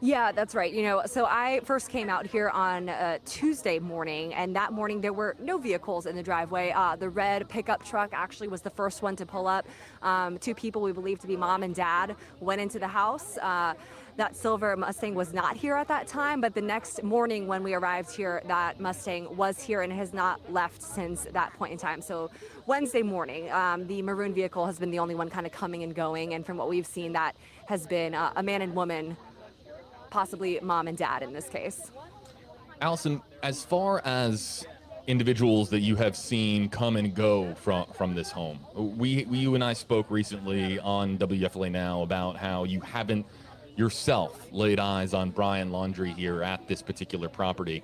Yeah, that's right. You know, so I first came out here on Tuesday morning, and that morning there were no vehicles in the driveway. The red pickup truck actually was the first one to pull up. Two people we believe to be mom and dad went into the house. That silver Mustang was not here at that time, but the next morning when we arrived here, that Mustang was here and has not left since that point in time. So Wednesday morning, the maroon vehicle has been the only one kind of coming and going, and from what we've seen, that has been a man and woman, possibly mom and dad in this case. Allison, as far as individuals that you have seen come and go from this home, you and I spoke recently on WFLA Now about how you haven't yourself laid eyes on Bryan Laundrie here at this particular property.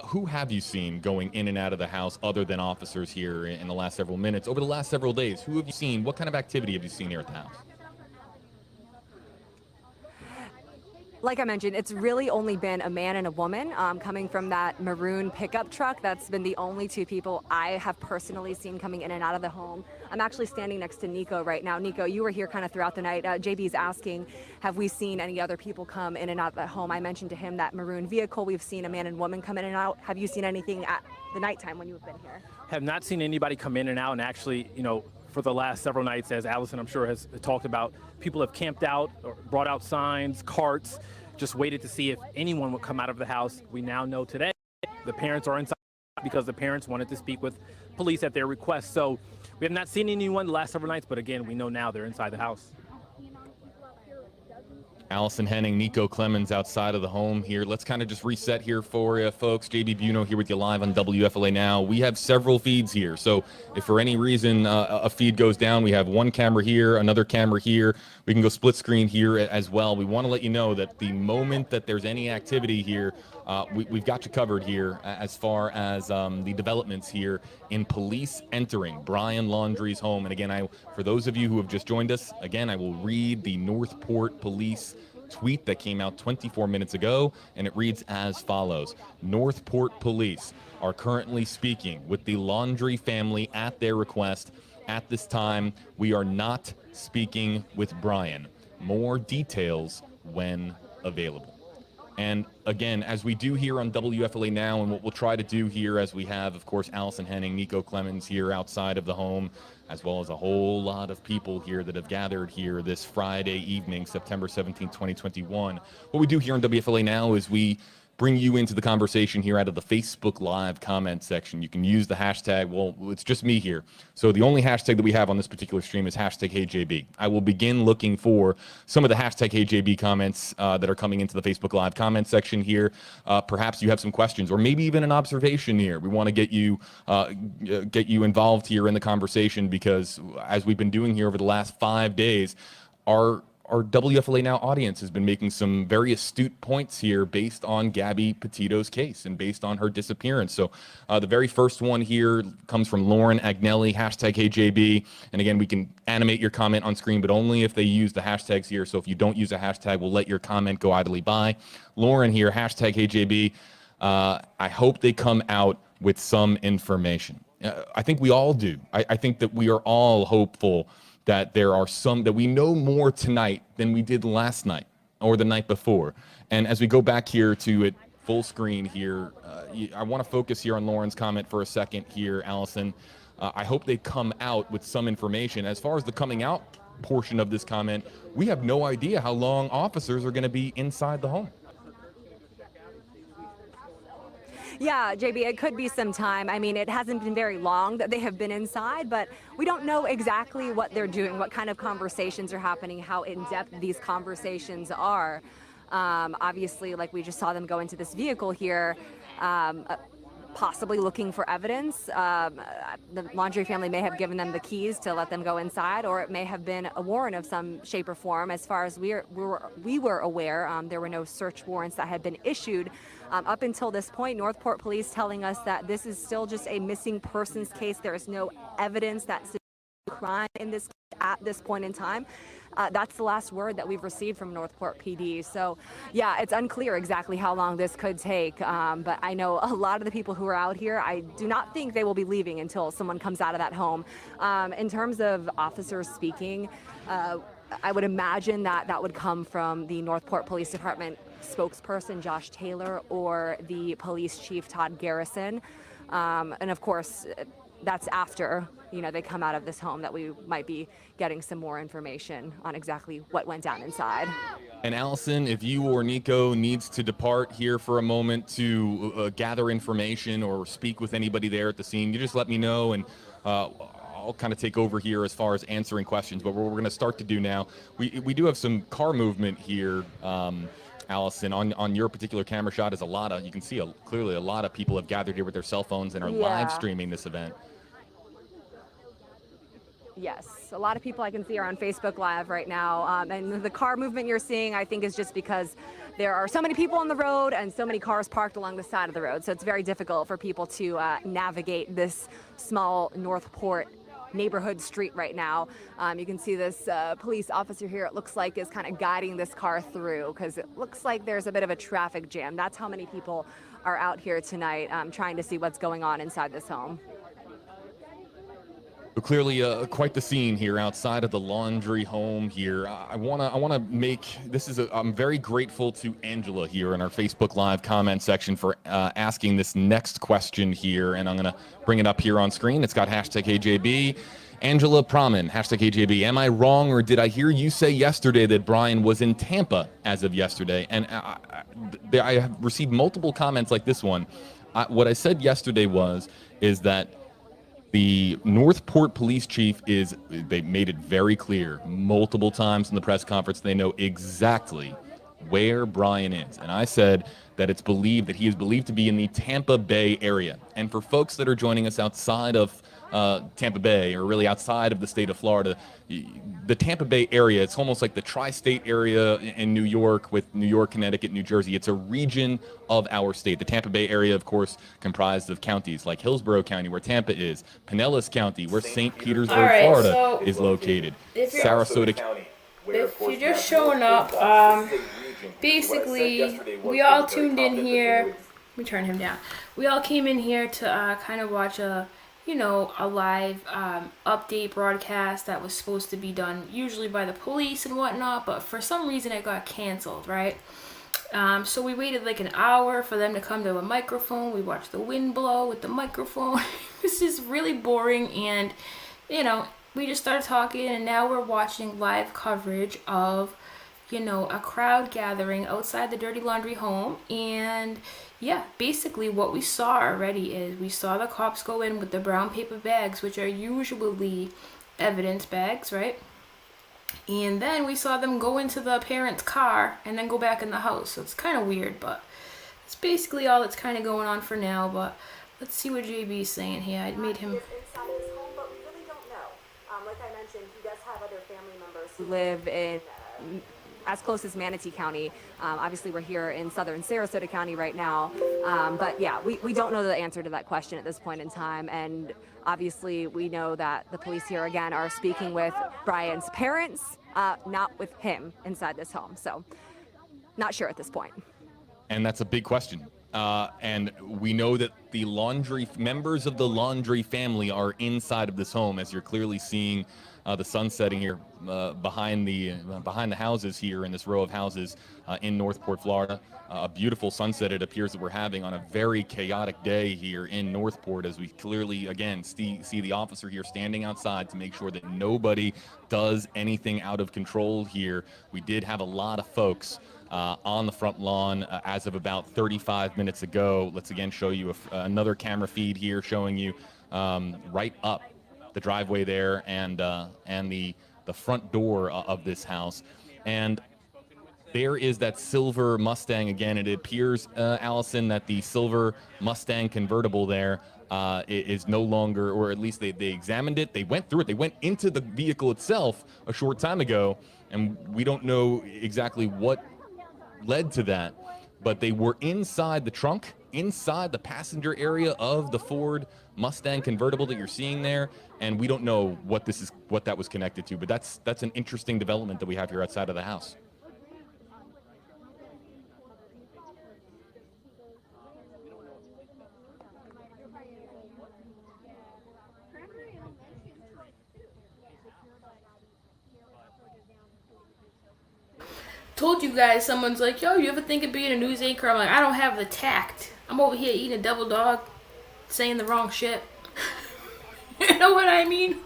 Who have you seen going in and out of the house other than officers here in the last several minutes? Over the last several days, who have you seen? What kind of activity have you seen here at the house? Like I mentioned, it's really only been a man and a woman coming from that maroon pickup truck. That's been the only two people I have personally seen coming in and out of the home. I'm actually standing next to Nico right now. Nico, you were here kind of throughout the night. JB's asking, have we seen any other people come in and out of the home? I mentioned to him that maroon vehicle. We've seen a man and woman come in and out. Have you seen anything at the nighttime when you've been here? Have not seen anybody come in and out, and actually, you know, for the last several nights, as Allison, I'm sure, has talked about, people have camped out or brought out signs, carts, just waited to see if anyone would come out of the house. We now know today the parents are inside because the parents wanted to speak with police at their request. So we have not seen anyone the last several nights, but again, we know now they're inside the house. Allison Henning, Nico Clemens outside of the home here. Let's kind of just reset here for you folks. JB Buno here with you live on WFLA Now. We have several feeds here, so if for any reason a feed goes down, we have one camera here, another camera here. We can go split screen here as well. We want to let you know that the moment that there's any activity here, we've got you covered here as far as the developments here in police entering Brian Laundrie's home. And again, for those of you who have just joined us, again, I will read the Northport Police tweet that came out 24 minutes ago, and it reads as follows. Northport Police are currently speaking with the Laundrie family at their request. At this time, we are not speaking with Brian. More details when available. And again, as we do here on WFLA Now, and what we'll try to do here, as we have, of course, Allison Henning, Nico Clemens here outside of the home, as well as a whole lot of people here that have gathered here this Friday evening, September 17, 2021. What we do here on WFLA Now is we bring you into the conversation here out of the Facebook Live comment section. You can use the hashtag, well, it's just me here. So the only hashtag that we have on this particular stream is hashtag HeyJB. I will begin looking for some of the hashtag HeyJB comments that are coming into the Facebook Live comment section here. Perhaps you have some questions or maybe even an observation here. We want to get you involved here in the conversation, because as we've been doing here over the last 5 days, our WFLA Now audience has been making some very astute points here based on Gabby Petito's case and based on her disappearance. So the very first one here comes from Lauren Agnelli, hashtag HeyJB. And again, we can animate your comment on screen, but only if they use the hashtags here. So if you don't use a hashtag, we'll let your comment go idly by. Lauren here, hashtag HeyJB. I hope they come out with some information. I think we all do. I think that we are all hopeful that there are some, that we know more tonight than we did last night or the night before. And as we go back here to it full screen here, I want to focus here on Lauren's comment for a second here, Allison. I hope they come out with some information. As far as the coming out portion of this comment, we have no idea how long officers are going to be inside the home. Yeah, JB, it could be some time. I mean, it hasn't been very long that they have been inside, but we don't know exactly what they're doing, what kind of conversations are happening, how in-depth these conversations are. Obviously, like we just saw them go into this vehicle here, possibly looking for evidence. The Laundrie family may have given them the keys to let them go inside, or it may have been a warrant of some shape or form. As far as we were aware, there were no search warrants that had been issued. Up until this point, Northport Police telling us that this is still just a missing persons case. There is no evidence that's a crime in this at this point in time. That's the last word that we've received from Northport PD. So, yeah, it's unclear exactly how long this could take. But I know a lot of the people who are out here, I do not think they will be leaving until someone comes out of that home. In terms of officers speaking, I would imagine that would come from the Northport Police Department spokesperson Josh Taylor or the police chief Todd Garrison, and of course that's after they come out of this home that we might be getting some more information on exactly what went down inside. And Allison, if you or Nico needs to depart here for a moment to gather information or speak with anybody there at the scene, you just let me know, and I'll kind of take over here as far as answering questions. But what we're going to start to do now, we do have some car movement here. Allison, on your particular camera shot is you can see clearly a lot of people have gathered here with their cell phones and are live streaming this event. Yes, a lot of people I can see are on Facebook Live right now. And the car movement you're seeing, I think, is just because there are so many people on the road and so many cars parked along the side of the road. So it's very difficult for people to navigate this small Northport neighborhood street right now. You can see this police officer here, it looks like, is kind of guiding this car through, because it looks like there's a bit of a traffic jam. That's how many people are out here tonight trying to see what's going on inside this home. So clearly quite the scene here outside of the Laundrie home here. I wanna make this I'm very grateful to Angela here in our Facebook Live comment section for asking this next question here, and I'm gonna bring it up here on screen. It's got hashtag HeyJB. Angela Praman, hashtag HeyJB. Am I wrong, or did I hear you say yesterday that Brian was in Tampa as of yesterday? And I have received multiple comments like this one. What I said yesterday is that The Northport police chief they made it very clear multiple times in the press conference they know exactly where Brian is. And I said that it's believed that he is believed to be in the Tampa Bay area. And for folks that are joining us outside of Tampa Bay, or really outside of the state of Florida, the Tampa Bay area, it's almost like the tri-state area in New York with New York, Connecticut, New Jersey. It's a region of our state. The Tampa Bay area, of course, comprised of counties like Hillsborough County, where Tampa is, Pinellas County, where St. Petersburg, right, Florida so is located, if you're- Sarasota County. If you're just showing up, basically, we all tuned in here. Let me turn him down. We all came in here to kind of watch a live update broadcast that was supposed to be done usually by the police and whatnot, but for some reason it got canceled, right? So we waited like an hour for them to come to a microphone. We watched the wind blow with the microphone. This is really boring, and we just started talking, and now we're watching live coverage of a crowd gathering outside the Dirty Laundrie Home. And yeah, basically what we saw already is we saw the cops go in with the brown paper bags, which are usually evidence bags, right? And then we saw them go into the parent's car and then go back in the house. So it's kind of weird, but it's basically all that's kind of going on for now. But let's see what JB's saying here. I made him... Like I mentioned, he does have other family members who live in as close as Manatee County. Obviously, we're here in southern Sarasota County right now. But yeah, we don't know the answer to that question at this point in time. And obviously, we know that the police here again are speaking with Brian's parents, not with him inside this home. So not sure at this point. And that's a big question. And we know that the members of the Laundrie family are inside of this home, as you're clearly seeing the sun setting here behind the houses here in this row of houses in Northport, Florida. A beautiful sunset it appears that we're having on a very chaotic day here in Northport, as we clearly again see the officer here standing outside to make sure that nobody does anything out of control here. We did have a lot of folks on the front lawn as of about 35 minutes ago. Let's again show you another camera feed here showing you right up the driveway there and the front door of this house. And there is that silver Mustang again. It appears, Allison, that the silver Mustang convertible there is no longer, or at least they examined it. They went through it. They went into the vehicle itself a short time ago, and we don't know exactly what led to that, but they were inside the trunk, inside the passenger area of the Ford Mustang convertible that you're seeing there, and we don't know what that was connected to, but that's an interesting development that we have here outside of the house. Told you guys, someone's like, yo, you ever think of being a news anchor? I'm like, I don't have the tact. I'm over here eating a double dog, saying the wrong shit. You know what I mean?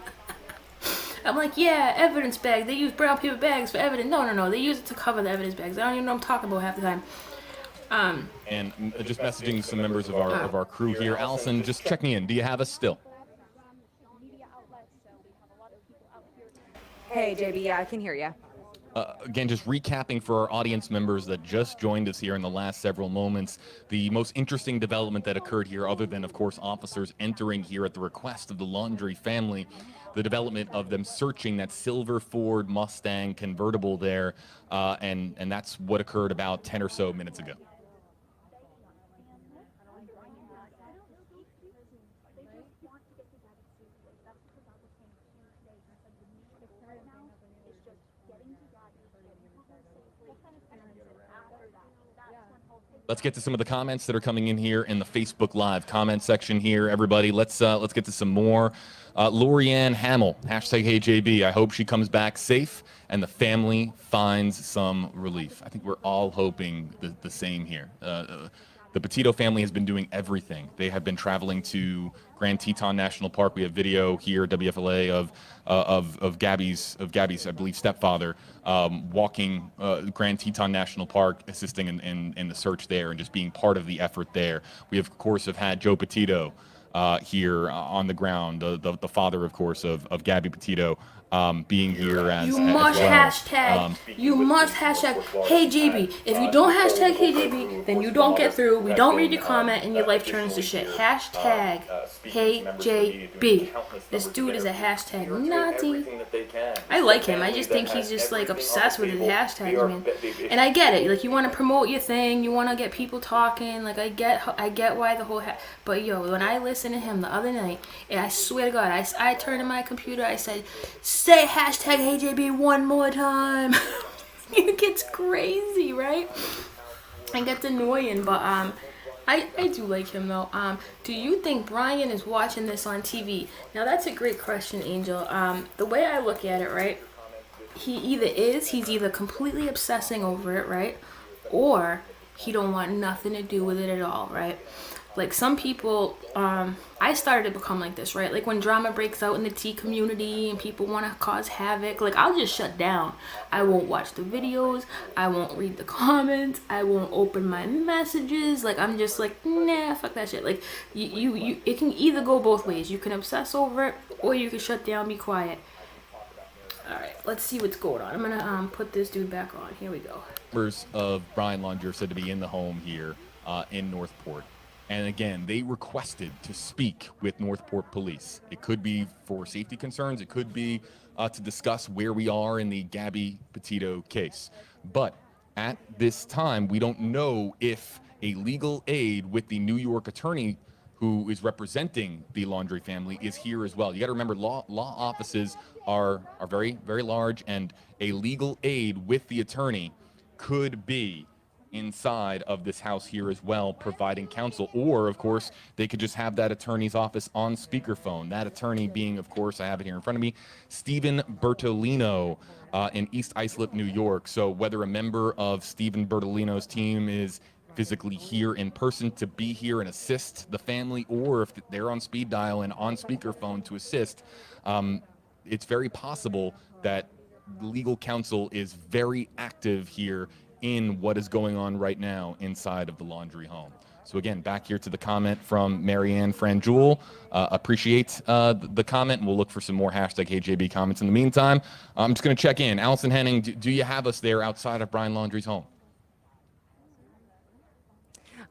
I'm like, yeah, evidence bag. They use brown paper bags for evidence. No. They use it to cover the evidence bags. I don't even know what I'm talking about half the time. And just messaging some members of our crew here. Allison, just checking in. Do you have us still? Hey, JB, yeah, I can hear you. Again, just recapping for our audience members that just joined us here in the last several moments, the most interesting development that occurred here, other than, of course, officers entering here at the request of the Laundrie family, the development of them searching that silver Ford Mustang convertible there, and that's what occurred about 10 or so minutes ago. Let's get to some of the comments that are coming in here in the Facebook Live comment section here, everybody. Let's get to some more. Lorianne Hamill, #HeyJB. I hope she comes back safe and the family finds some relief. I think we're all hoping the same here. The Petito family has been doing everything. They have been traveling to Grand Teton National Park. We have video here, WFLA, of Gabby's, I believe, stepfather walking Grand Teton National Park, assisting in the search there and just being part of the effort there. We, of course, have had Joe Petito here on the ground. The father, of course, of Gabby Petito being here as You as must well. hashtag. You must hashtag. Hey JB. If you don't hashtag Hey JB, then you don't get through. We don't read your comment, and your life turns to shit. Hashtag Hey JB. This dude is a hashtag Nazi. I like him. I just think he's just like obsessed with his hashtags, man. And I get it. Like you want to promote your thing, you want to get people talking. Like I get why the whole. But yo, when I listened to him the other night, and I swear to God, I turned to my computer. I said, say hashtag HJB one more time. It gets crazy, right? It gets annoying, but I do like him though. Do you think Brian is watching this on TV? Now that's a great question, Angel. The way I look at it, right? He's either completely obsessing over it, right? Or he don't want nothing to do with it at all, right? Like some people, I started to become like this, right? Like when drama breaks out in the tea community and people want to cause havoc, like I'll just shut down. I won't watch the videos. I won't read the comments. I won't open my messages. Like I'm just like, nah, fuck that shit. Like you it can either go both ways. You can obsess over it or you can shut down, be quiet. All right, let's see what's going on. I'm gonna put this dude back on. Here we go. Members of Brian Laundrie are said to be in the home here in Northport. And again, they requested to speak with Northport Police. It could be for safety concerns. It could be to discuss where we are in the Gabby Petito case. But at this time, we don't know if a legal aid with the New York attorney who is representing the Laundrie family is here as well. You got to remember, law offices are very, very large, and a legal aid with the attorney could be inside of this house here as well, providing counsel. Or, of course, they could just have that attorney's office on speakerphone. That attorney being, of course, I have it here in front of me, Stephen Bertolino in East Islip, New York. So whether a member of Stephen Bertolino's team is physically here in person to be here and assist the family, or if they're on speed dial and on speakerphone to assist, it's very possible that legal counsel is very active here in what is going on right now inside of the Laundrie home. So again, back here to the comment from Marianne Franjul. Appreciate the comment, and we'll look for some more hashtag HJB comments in the meantime. I'm just going to check in. Allison Henning, do you have us there outside of Brian Laundrie's home?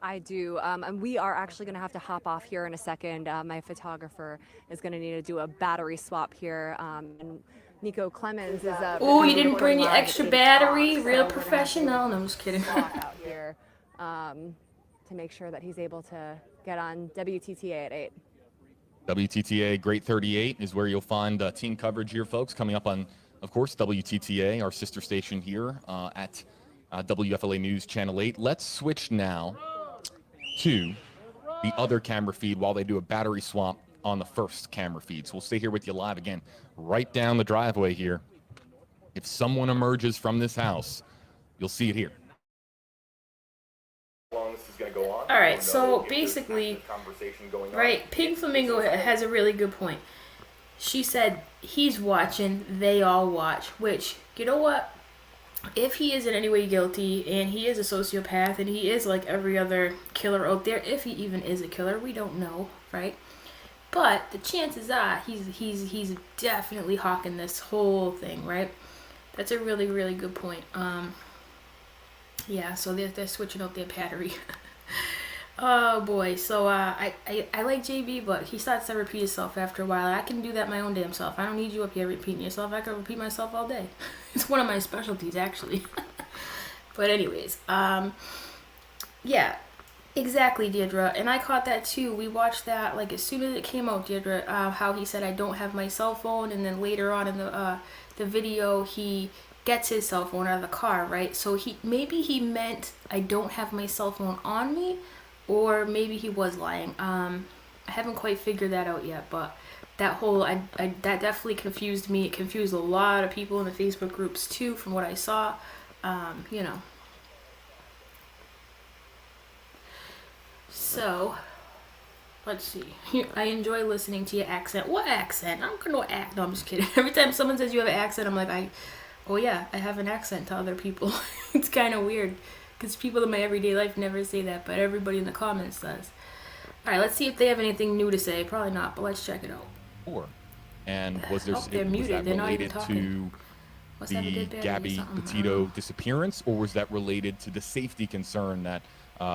I do, and we are actually going to have to hop off here in a second. My photographer is going to need to do a battery swap here, and Nico Clemens is oh, you didn't bring your extra battery? Real professional. No, I'm just kidding. Out here to make sure that he's able to get on WTTA at 8. WTTA Great 38 is where you'll find team coverage here, folks, coming up on, of course, WTTA, our sister station here at WFLA News Channel 8. Let's switch now to the other camera feed while they do a battery swap on the first camera feed. So we'll stay here with you live again, right down the driveway here. If someone emerges from this house, you'll see it here. All right, so basically, right, Pink Flamingo has a really good point. She said he's watching, they all watch, which, you know what? If he is in any way guilty, and he is a sociopath, and he is like every other killer out there, if he even is a killer, we don't know, right? But the chances are he's definitely hawking this whole thing, right? That's a really, really good point. Yeah, so they're switching out their battery. Oh boy, so I like JB, but he starts to repeat himself after a while. I can do that my own damn self. I don't need you up here repeating yourself. I can repeat myself all day. It's one of my specialties, actually. But anyways, yeah, exactly, Deirdre. And I caught that too. We watched that like as soon as it came out, Deirdre. How he said I don't have my cell phone, and then later on in the video he gets his cell phone out of the car, right? So maybe he meant I don't have my cell phone on me. Or maybe he was lying. I haven't quite figured that out yet, but that whole, that definitely confused me. It confused a lot of people in the Facebook groups too, from what I saw, you know. So, let's see. I enjoy listening to your accent. What accent? I'm gonna act. No, I'm just kidding. Every time someone says you have an accent, I'm like, oh yeah, I have an accent to other people. It's kind of weird. Because people in my everyday life never say that, but everybody in the comments does. All right, let's see if they have anything new to say. Probably not, but let's check it out. And was there Oh, they're muted. that They're not even related talking. to the Gabby Petito disappearance, or was that related to the safety concern that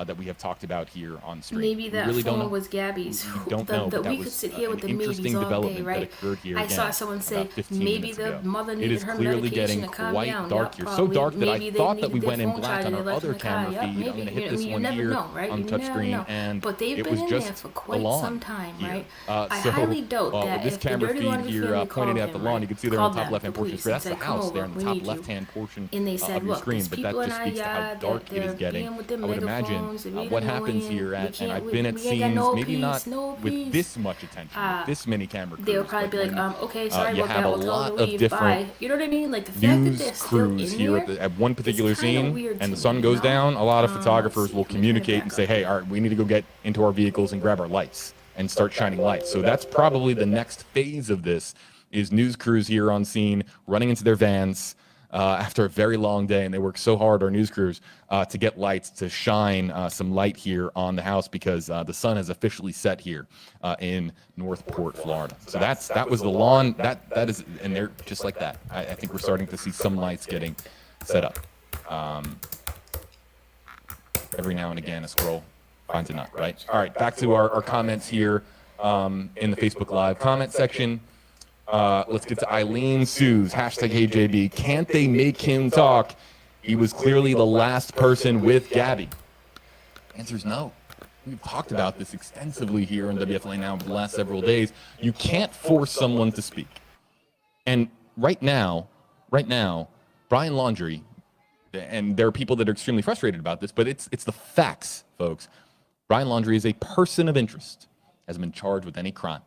that we have talked about here on stream? Maybe that really phone was Gabby's. We don't know, but that we was could sit here with the interesting maybes all day, development right? that occurred here I again saw someone say about 15 maybe minutes the ago. mother It needed is her clearly medication getting to calm quite down. dark Yup, here. So dark that maybe I they thought that we needed went their in phone black charger, on they our left in other the car. camera Yup, feed. I'm maybe. going to hit this You one never here know, right? on You touch never screen, know. and But they've it been was in just there for a quite lawn some time, here. right? I highly doubt that this if the camera Dirty feed Laundrie here family pointing called at the him, lawn, right? you can see there on Called the top them, left-hand the portion. police, So and that's the said, "Come house there over, on we the top need you." left-hand portion And they of said, your look, screen. there's But that people in just our speaks to how yard dark that it is they're getting. being with their I would imagine megaphones. If we what don't know happens in, here, we and can't, I've been at we ain't got scenes, no maybe peace, not no with peace. this much attention, with this many camera crews. They'll probably be but like, when, okay, sorry you about have that, a we'll tell lot them to of leave, different bye. You know what I mean? Like the fact that news they're still crews in here there at one particular is kinda scene, weird and to the sun me, goes you know? down, a lot of photographers Let's see, will I'm trying to communicate and back say, hey, all right, we need to go get into our vehicles and grab our lights and start shining lights. So that's probably the next phase of this, is news crews here on scene running into their vans after a very long day, and they work so hard, our news crews, to get lights, to shine some light here on the house, because the sun has officially set here in Northport, Florida. So that was the lawn. That is, and they're just like that. I think we're starting to see some lights getting set up. Every now and again, a scroll finds a nut, right? All right, back to our comments here in the Facebook Live comment section. Let's get to Eileen Sues, hashtag HeyJB. Can't they make him talk? He was clearly the last person with Gabby. Answer is no. We've talked about this extensively here on WFLA now for the last several days. You can't force someone to speak. And right now, Brian Laundrie, and there are people that are extremely frustrated about this, but it's the facts, folks. Brian Laundrie is a person of interest, hasn't been charged with any crime.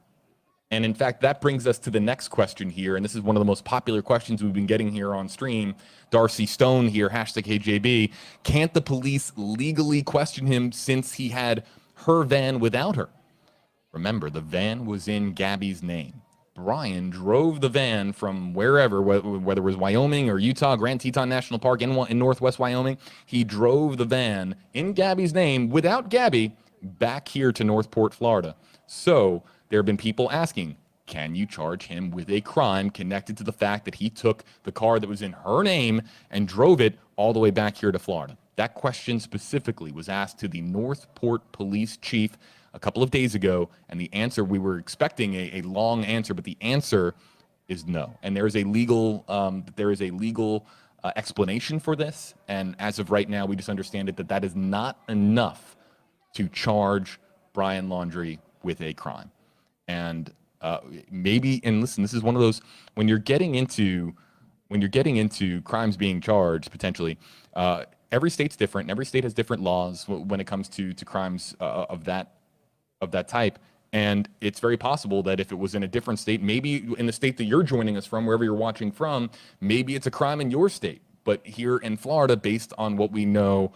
And in fact, that brings us to the next question here, and this is one of the most popular questions we've been getting here on stream. Darcy Stone here, hashtag HeyJB. Can't the police legally question him since he had her van without her? Remember, the van was in Gabby's name. Brian drove the van from wherever, whether it was Wyoming or Utah, Grand Teton National Park in Northwest Wyoming. He drove the van in Gabby's name without Gabby back here to Northport, Florida. So there have been people asking, can you charge him with a crime connected to the fact that he took the car that was in her name and drove it all the way back here to Florida? That question specifically was asked to the Northport Police Chief a couple of days ago, and the answer, we were expecting a long answer, but the answer is no. And there is a legal explanation for this, and as of right now, we just understand it that is not enough to charge Brian Laundrie with a crime. And maybe, and listen, this is one of those, when you're getting into crimes being charged potentially, every state's different, and every state has different laws when it comes to crimes of that type. And it's very possible that if it was in a different state, maybe in the state that you're joining us from, wherever you're watching from, maybe it's a crime in your state. But here in Florida, based on what we know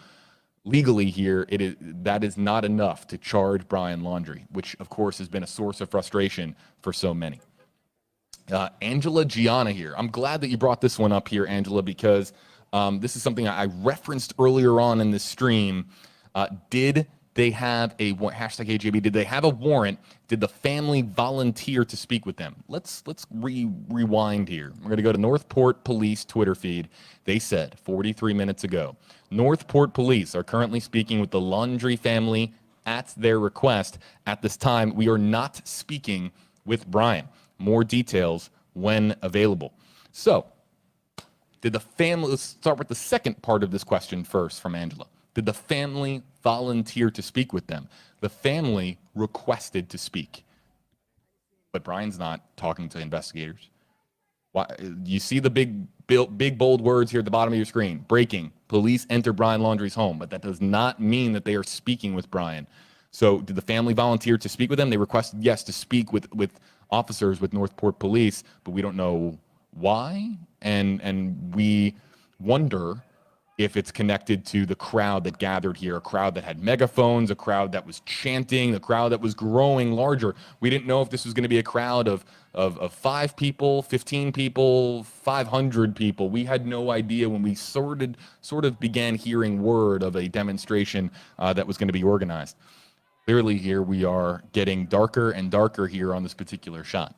legally here, that is not enough to charge Brian Laundrie, which of course has been a source of frustration for so many. Angela Gianna here. I'm glad that you brought this one up here, Angela, because this is something I referenced earlier on in this stream. Did they have a hashtag HJB? Did they have a warrant? Did the family volunteer to speak with them? Let's rewind here. We're going to go to Northport Police Twitter feed. They said 43 minutes ago, Northport Police are currently speaking with the Laundrie family at their request. At this time, we are not speaking with Brian. More details when available. So, did the family, let's start with the second part of this question first from Angela. Did the family volunteer to speak with them? The family requested to speak. But Brian's not talking to investigators. Why, you see the big bold words here at the bottom of your screen. Breaking. Police enter Brian Laundrie's home. But that does not mean that they are speaking with Brian. So did the family volunteer to speak with them? They requested, yes, to speak with officers with Northport Police, but we don't know why. And we wonder if it's connected to the crowd that gathered here, a crowd that had megaphones, a crowd that was chanting, a crowd that was growing larger. We didn't know if this was going to be a crowd of 5 people, 15 people, 500 people. We had no idea when we sort of began hearing word of a demonstration that was going to be organized. Clearly here we are getting darker and darker here on this particular shot.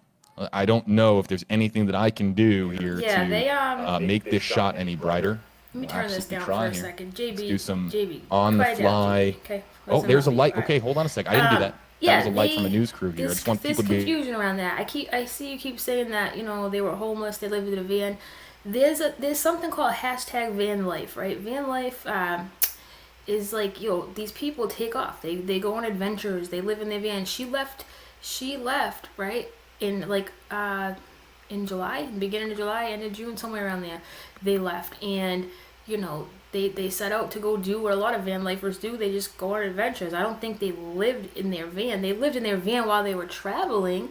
I don't know if there's anything that I can do here to make this shot any brighter. Let me turn this down for a second. JB, Let's do some JB, on the quiet down, fly. JB, okay? Oh, Listen there's a up, light. all right. Okay, hold on a sec. I didn't do that. Yeah, that was a light from a news crew here. I just want There's people to be. confusion around that. I see you keep saying that, you know, they were homeless, they lived in a van. There's something called hashtag van life, right? Van life is like, yo, these people take off. They go on adventures. They live in their van. She left, right? In like in July, beginning of July, end of June, somewhere around there. They left, and you know, they set out to go do what a lot of van lifers do. They just go on adventures. I don't think they lived in their van. They lived in their van while they were traveling,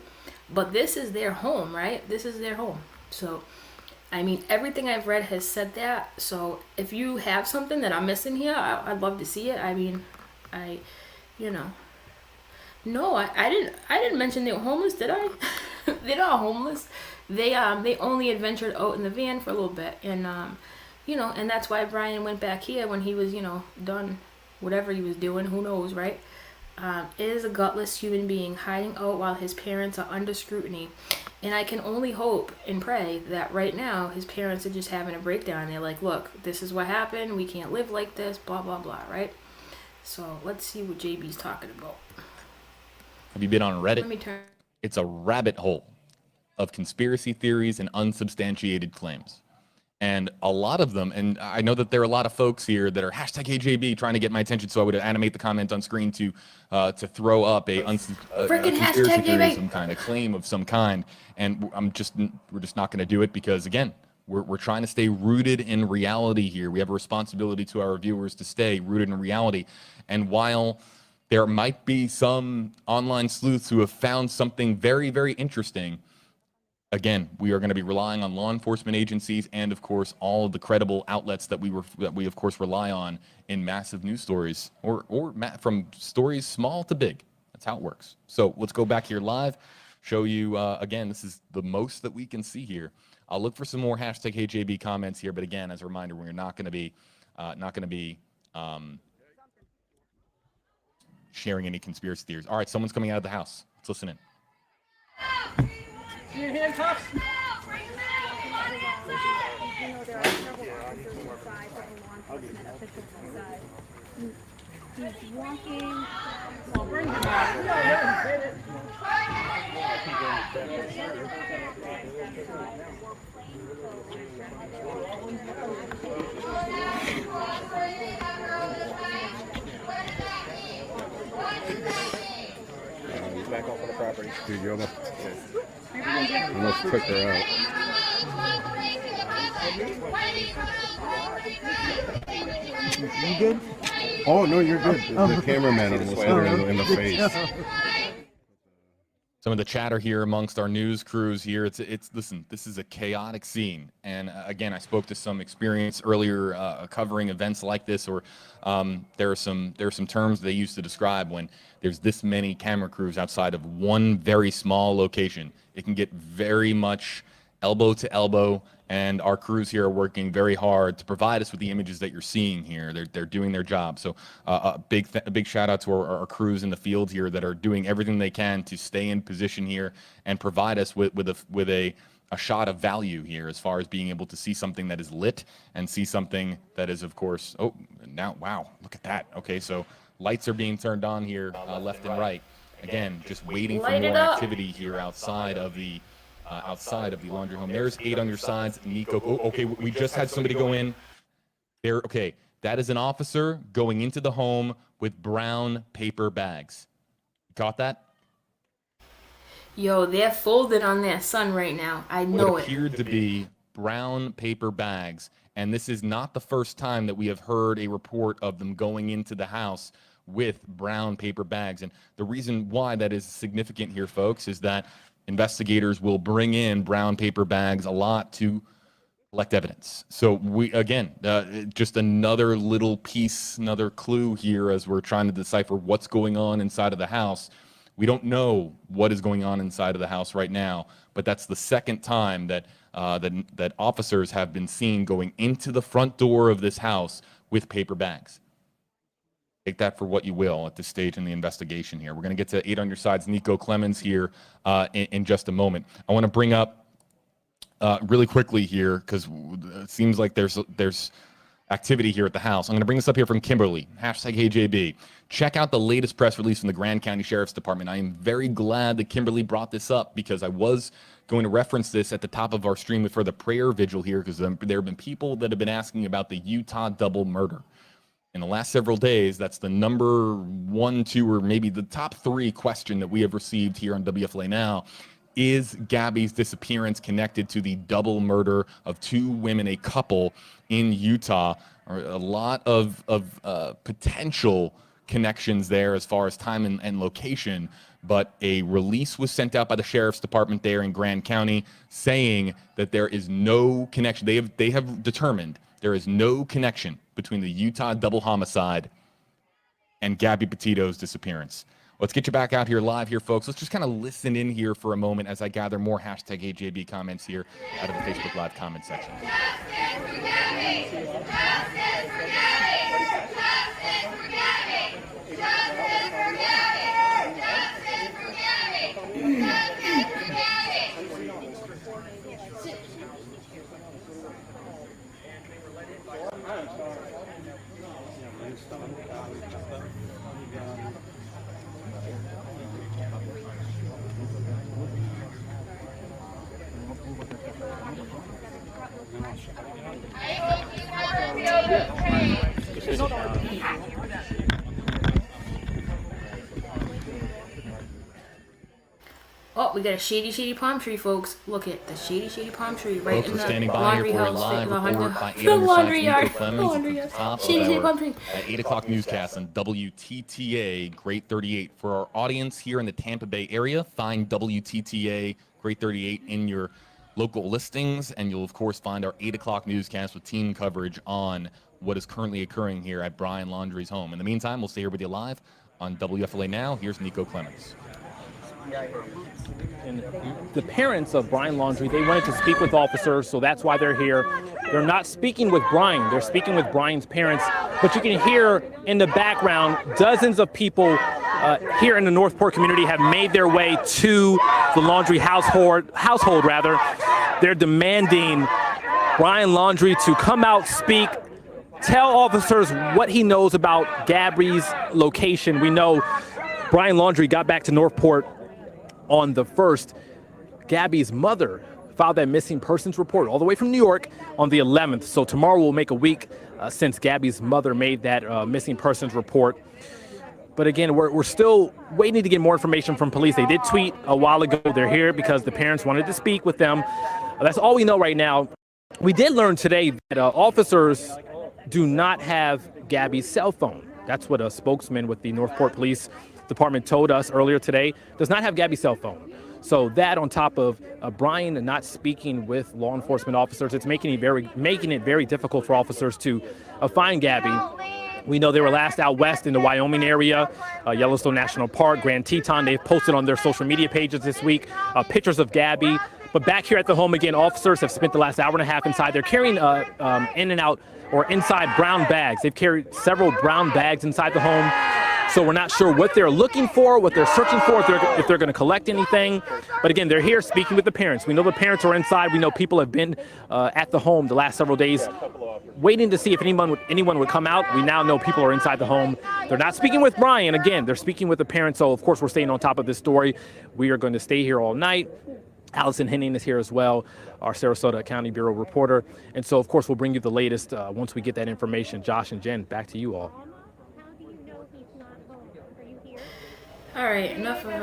but this is their home, right? This is their home. So, I mean, everything I've read has said that. So, if you have something that I'm missing here, I'd love to see it. I mean, you know, no, I didn't mention they were homeless, did I? They're not homeless. They only adventured out in the van for a little bit, and you know, and that's why Brian went back here when he was, you know, done whatever he was doing. Who knows, right? It is a gutless human being hiding out while his parents are under scrutiny. And I can only hope and pray that right now his parents are just having a breakdown. They're like, look, this is what happened. We can't live like this, blah, blah, blah, right? So let's see what JB's talking about. Have you been on Reddit? Let me turn. It's a rabbit hole of conspiracy theories and unsubstantiated claims. And a lot of them, and I know that there are a lot of folks here that are hashtag HJB trying to get my attention, so I would animate the comment on screen to throw up a conspiracy theory of some kind, a claim of some kind. And we're just not going to do it because, again, we're trying to stay rooted in reality here. We have a responsibility to our viewers to stay rooted in reality. And while there might be some online sleuths who have found something very, very interesting, again, we are going to be relying on law enforcement agencies and, of course, all of the credible outlets that we of course rely on in massive news stories, or from stories small to big. That's how it works. So let's go back here live, show you again. This is the most that we can see here. I'll look for some more hashtag HJB comments here, but again, as a reminder, we're not going to be sharing any conspiracy theories. All right, someone's coming out of the house. Let's listen in. Your handcuffs? He's walking. I'll bring him out. No, yeah, he did it. He's back off on the property. Dude, you almost took her out. You good? Oh, no, you're good. The cameraman almost hit her in the face. Some of the chatter here amongst our news crews here. Listen, this is a chaotic scene. And again, I spoke to some experience earlier covering events like this, or there are some terms they use to describe when there's this many camera crews outside of one very small location. It can get very much elbow to elbow, and our crews here are working very hard to provide us with the images that you're seeing here. They're doing their job. So a big shout out to our crews in the field here that are doing everything they can to stay in position here and provide us with a shot of value here, as far as being able to see something that is lit and see something that is, of course, oh, now, wow, look at that. Okay, so lights are being turned on here left and right. Again, just waiting for more activity here outside of the Laundrie Home. There's 8 on your sides. Nico. Oh, okay, we just had somebody go in there. Okay, that is an officer going into the home with brown paper bags. You caught that? Yo, they're folded on their son right now. I know What appeared to be brown paper bags. And this is not the first time that we have heard a report of them going into the house with brown paper bags. And the reason why that is significant here, folks, is that investigators will bring in brown paper bags a lot to collect evidence. So we, again, just another little piece, another clue here as we're trying to decipher what's going on inside of the house. We don't know what is going on inside of the house right now, but that's the second time that that officers have been seen going into the front door of this house with paper bags. Take that for what you will at this stage in the investigation here. We're going to get to 8 on Your Side's Nico Clemens here in just a moment. I want to bring up really quickly here, because it seems like there's activity here at the House. I'm going to bring this up here from Kimberly, #HeyJB. Check out the latest press release from the Grand County Sheriff's Department. I am very glad that Kimberly brought this up, because I was going to reference this at the top of our stream for the prayer vigil here, because there have been people that have been asking about the Utah double murder. In the last several days, that's the number 1, 2, or maybe the top 3 question that we have received here on WFLA Now. Is Gabby's disappearance connected to the double murder of 2 women, a couple in Utah? A lot of potential connections there as far as time and location, but a release was sent out by the Sheriff's Department there in Grand County saying that there is no connection. They have determined there is no connection between the Utah double homicide and Gabby Petito's disappearance. Let's get you back out here live here, folks. Let's just kind of listen in here for a moment as I gather more #HeyJB comments here out of the Facebook Live comment section. Oh, we got a shady palm tree, folks. Look at the shady palm tree right Folks, in we're the standing by here laundry for a house. live report by 8 The on Your laundry Side's yard. Nico Clemens at the top Shady of palm our tree. 8 o'clock newscast on WTTA Great 38. For our audience here in the Tampa Bay area, find WTTA Great 38 in your local listings, and you'll of course find our 8 o'clock newscast with team coverage on what is currently occurring here at Brian Laundrie's home. In the meantime, we'll stay here with you live on WFLA Now. Here's Nico Clemens. And the parents of Brian Laundrie, they wanted to speak with officers, so that's why they're here. They're not speaking with Brian, they're speaking with Brian's parents. But you can hear in the background, dozens of people here in the Northport community have made their way to the Laundrie household. They're demanding Brian Laundrie to come out, speak, tell officers what he knows about Gabby's location. We know Brian Laundrie got back to Northport on the 1st. Gabby's mother filed that missing persons report all the way from New York on the 11th. So tomorrow will make a week since Gabby's mother made that missing persons report. But again, we're still waiting to get more information from police. They did tweet a while ago. They're here because the parents wanted to speak with them. That's all we know right now. We did learn today that officers do not have Gabby's cell phone. That's what a spokesman with the Northport Police Department told us earlier today. Does not have Gabby's cell phone. So that, on top of Brian not speaking with law enforcement officers, it's making it very difficult for officers to find Gabby. We know they were last out west in the Wyoming area, Yellowstone National Park, Grand Teton. They've posted on their social media pages this week pictures of Gabby. But back here at the home again, officers have spent the last hour and a half inside. They're carrying in and out or inside brown bags. They've carried several brown bags inside the home. So we're not sure what they're looking for, what they're searching for, if they're going to collect anything. But again, they're here speaking with the parents. We know the parents are inside. We know people have been at the home the last several days waiting to see if anyone would come out. We now know people are inside the home. They're not speaking with Brian. Again, they're speaking with the parents. So, of course, we're staying on top of this story. We are going to stay here all night. Allison Henning is here as well, our Sarasota County Bureau reporter. And so, of course, we'll bring you the latest once we get that information. Josh and Jen, back to you all. All right, enough of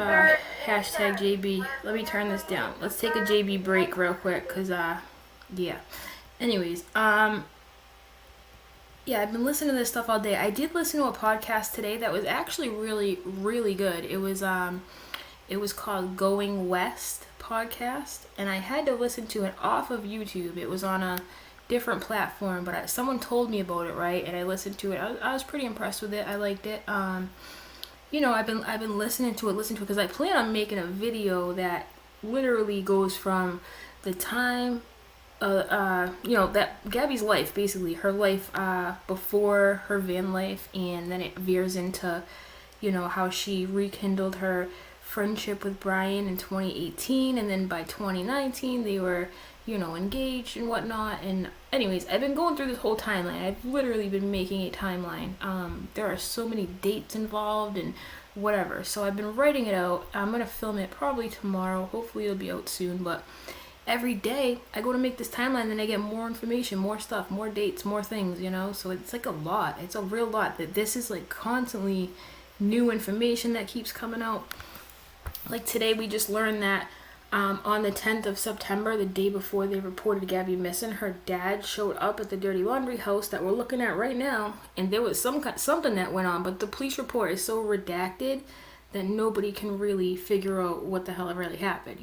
hashtag JB. Let me turn this down. Let's take a JB break real quick, cause yeah. Anyways, yeah, I've been listening to this stuff all day. I did listen to a podcast today that was actually really, really good. It was called Going West podcast, and I had to listen to it off of YouTube. It was on a different platform, but someone told me about it, right? And I listened to it. I was pretty impressed with it. I liked it. You know, I've been listening to it because I plan on making a video that literally goes from the time that Gabby's life, basically her life before her van life, and then it veers into, how she rekindled her friendship with Brian in 2018, and then by 2019 they were, engaged and whatnot. And anyways, I've been going through this whole timeline. I've literally been making a timeline. There are so many dates involved and whatever, so I've been writing it out. I'm gonna film it probably tomorrow. Hopefully it'll be out soon, but every day I go to make this timeline, then I get more information, more stuff, more dates, more things, so it's like a lot. It's a real lot. That this is like constantly new information that keeps coming out. Like today we just learned that on the 10th of September, the day before they reported Gabby missing, her dad showed up at the dirty Laundrie House that we're looking at right now, and there was something that went on, but the police report is so redacted that nobody can really figure out what the hell really happened,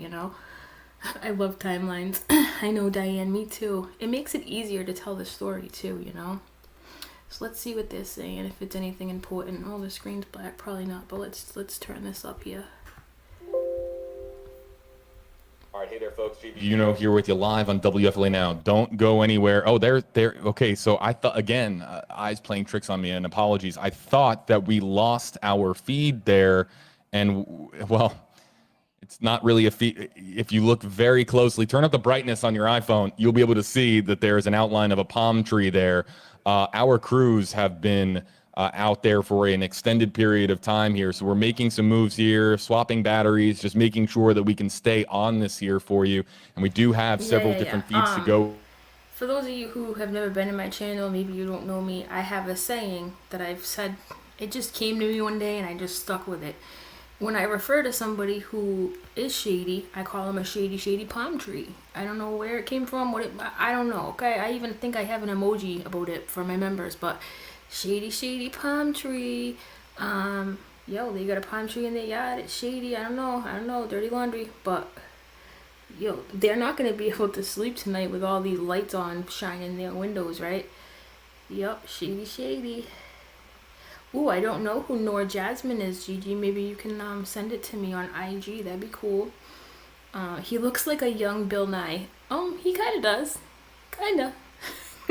I love timelines. I know, Diane, me too. It makes it easier to tell the story too, So let's see what they're saying, if it's anything important. Oh, the screen's black, probably not, but let's turn this up here. All right, hey there, folks. JB, here with you live on WFLA Now. Don't go anywhere. Oh, there. Okay, so I thought, again, eyes playing tricks on me, and apologies. I thought that we lost our feed there, and, well, it's not really a feed. If you look very closely, turn up the brightness on your iPhone, you'll be able to see that there is an outline of a palm tree there. Our crews have been out there for an extended period of time here. So we're making some moves here, swapping batteries, just making sure that we can stay on this here for you. And we do have several different feeds to go. For those of you who have never been in my channel, maybe you don't know me, I have a saying that I've said. It just came to me one day and I just stuck with it. When I refer to somebody who is shady, I call them a shady palm tree. I don't know where it came from, I don't know, okay? I even think I have an emoji about it for my members, but shady palm tree. They got a palm tree in their yard. It's shady. I don't know. Dirty laundry. But they're not gonna be able to sleep tonight with all these lights on shining in their windows, right? Yup, shady. Ooh, I don't know who Nor Jasmine is, Gigi. Maybe you can send it to me on IG. That'd be cool. He looks like a young Bill Nye. He kind of does. Kinda.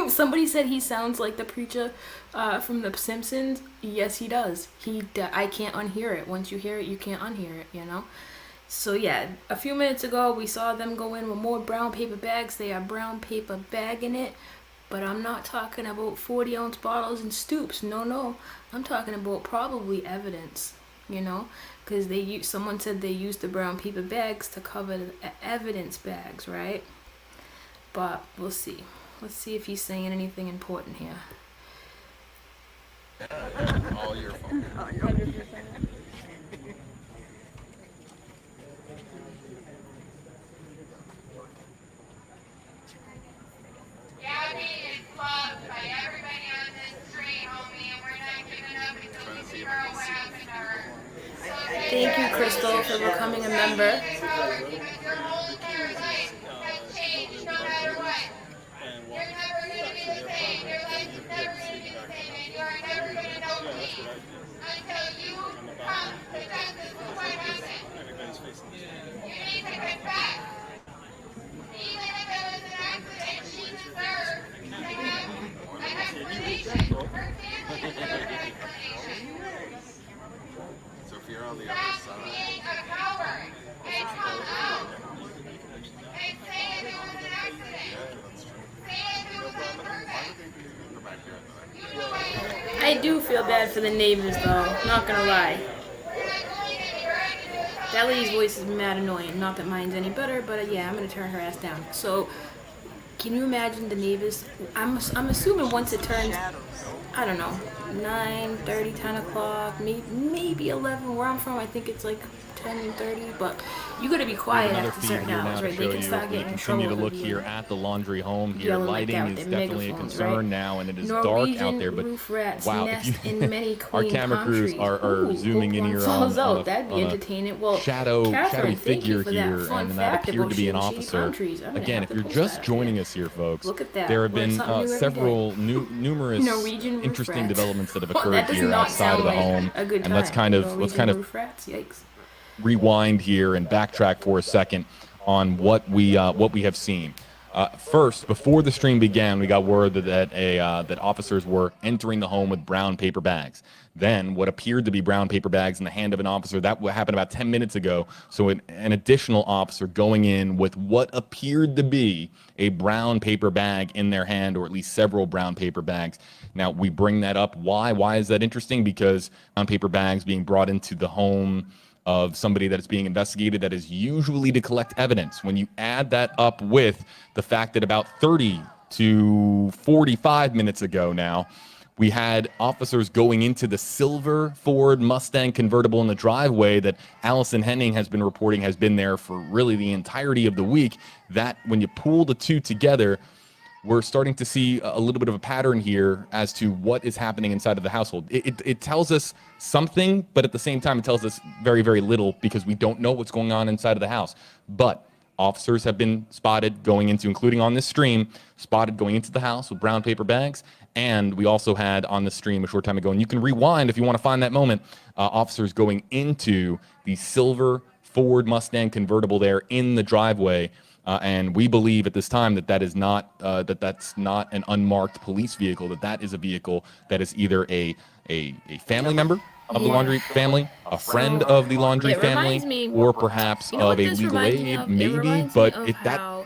Somebody said he sounds like the preacher from The Simpsons. Yes, he does. I can't unhear it. Once you hear it, you can't unhear it, So yeah, a few minutes ago, we saw them go in with more brown paper bags. They are brown paper bagging it. But I'm not talking about 40-ounce bottles and stoops. No. I'm talking about probably evidence, because someone said they used the brown paper bags to cover the evidence bags, right? But we'll see. Let's see if he's saying anything important here. All your fault. Gabby is loved by everybody on this street, homie, and we're not giving up until we figure out what happened to her. So thank you, Crystal, for becoming a member. Because your whole entire life has changed no matter what. You're never going to be the same. Your life is never going to be the same, and you are never going to know peace until you come to justice for what happened. You need to confess. Even if it was an accident, she deserves to have an explanation. Her family deserves an explanation. So if you're on the Stop other side. being a coward and come out and say if it was an accident. Say if it was on purpose. You know why you're doing it. I do feel bad for the neighbors, though. Not gonna lie. That lady's voice is mad annoying. Not that mine's any better, but yeah, I'm gonna turn her ass down. So, can you imagine the neighbors? I'm assuming once it turns, I don't know, 9:30, 10 o'clock, maybe 11. Where I'm from, I think it's like 10:30. But you gotta be quiet after certain hours, right? They can start getting in trouble. Continue to look here at the Laundrie Home here. Yelling like Lighting that is with their definitely a megaphones, concern right? now, and it is Norwegian dark out there. But roof rats wow, nest in many our clean camera palm crews trees. are Ooh, zooming in hope here one on, falls out. on That'd be a entertaining. Well, shadowy Catherine, thank you figure for that here, fun and fact that appeared about to be an shady officer. palm trees. I'm gonna Again, have if to you're post just that joining us here, folks, Look at that. there have Learn been something new every several day. numerous Norwegian roof interesting rats. developments that have Well, occurred that does here not outside of the sound home. like a good And let's time. kind of Norwegian roof rats, yikes. rewind here and backtrack for a second on what we have seen. First, before the stream began, we got word that officers were entering the home with brown paper bags. Then, what appeared to be brown paper bags in the hand of an officer, that happened about 10 minutes ago. So, an additional officer going in with what appeared to be a brown paper bag in their hand, or at least several brown paper bags. Now, we bring that up. Why? Why is that interesting? Because brown paper bags being brought into the home of somebody that is being investigated, that is usually to collect evidence. When you add that up with the fact that about 30 to 45 minutes ago now, we had officers going into the silver Ford Mustang convertible in the driveway that Allison Henning has been reporting has been there for really the entirety of the week. That when you pull the two together, we're starting to see a little bit of a pattern here as to what is happening inside of the household. It tells us something, but at the same time, it tells us very, very little because we don't know what's going on inside of the house. But officers have been spotted going into, including on this stream, spotted going into the house with brown paper bags. And we also had on the stream a short time ago, and you can rewind if you want to find that moment, officers going into the silver Ford Mustang convertible there in the driveway. And we believe at this time that that's not an unmarked police vehicle, that is a vehicle that is either a family member of the Laundrie family, a friend of the Laundrie family, or perhaps of a legal aid, maybe. But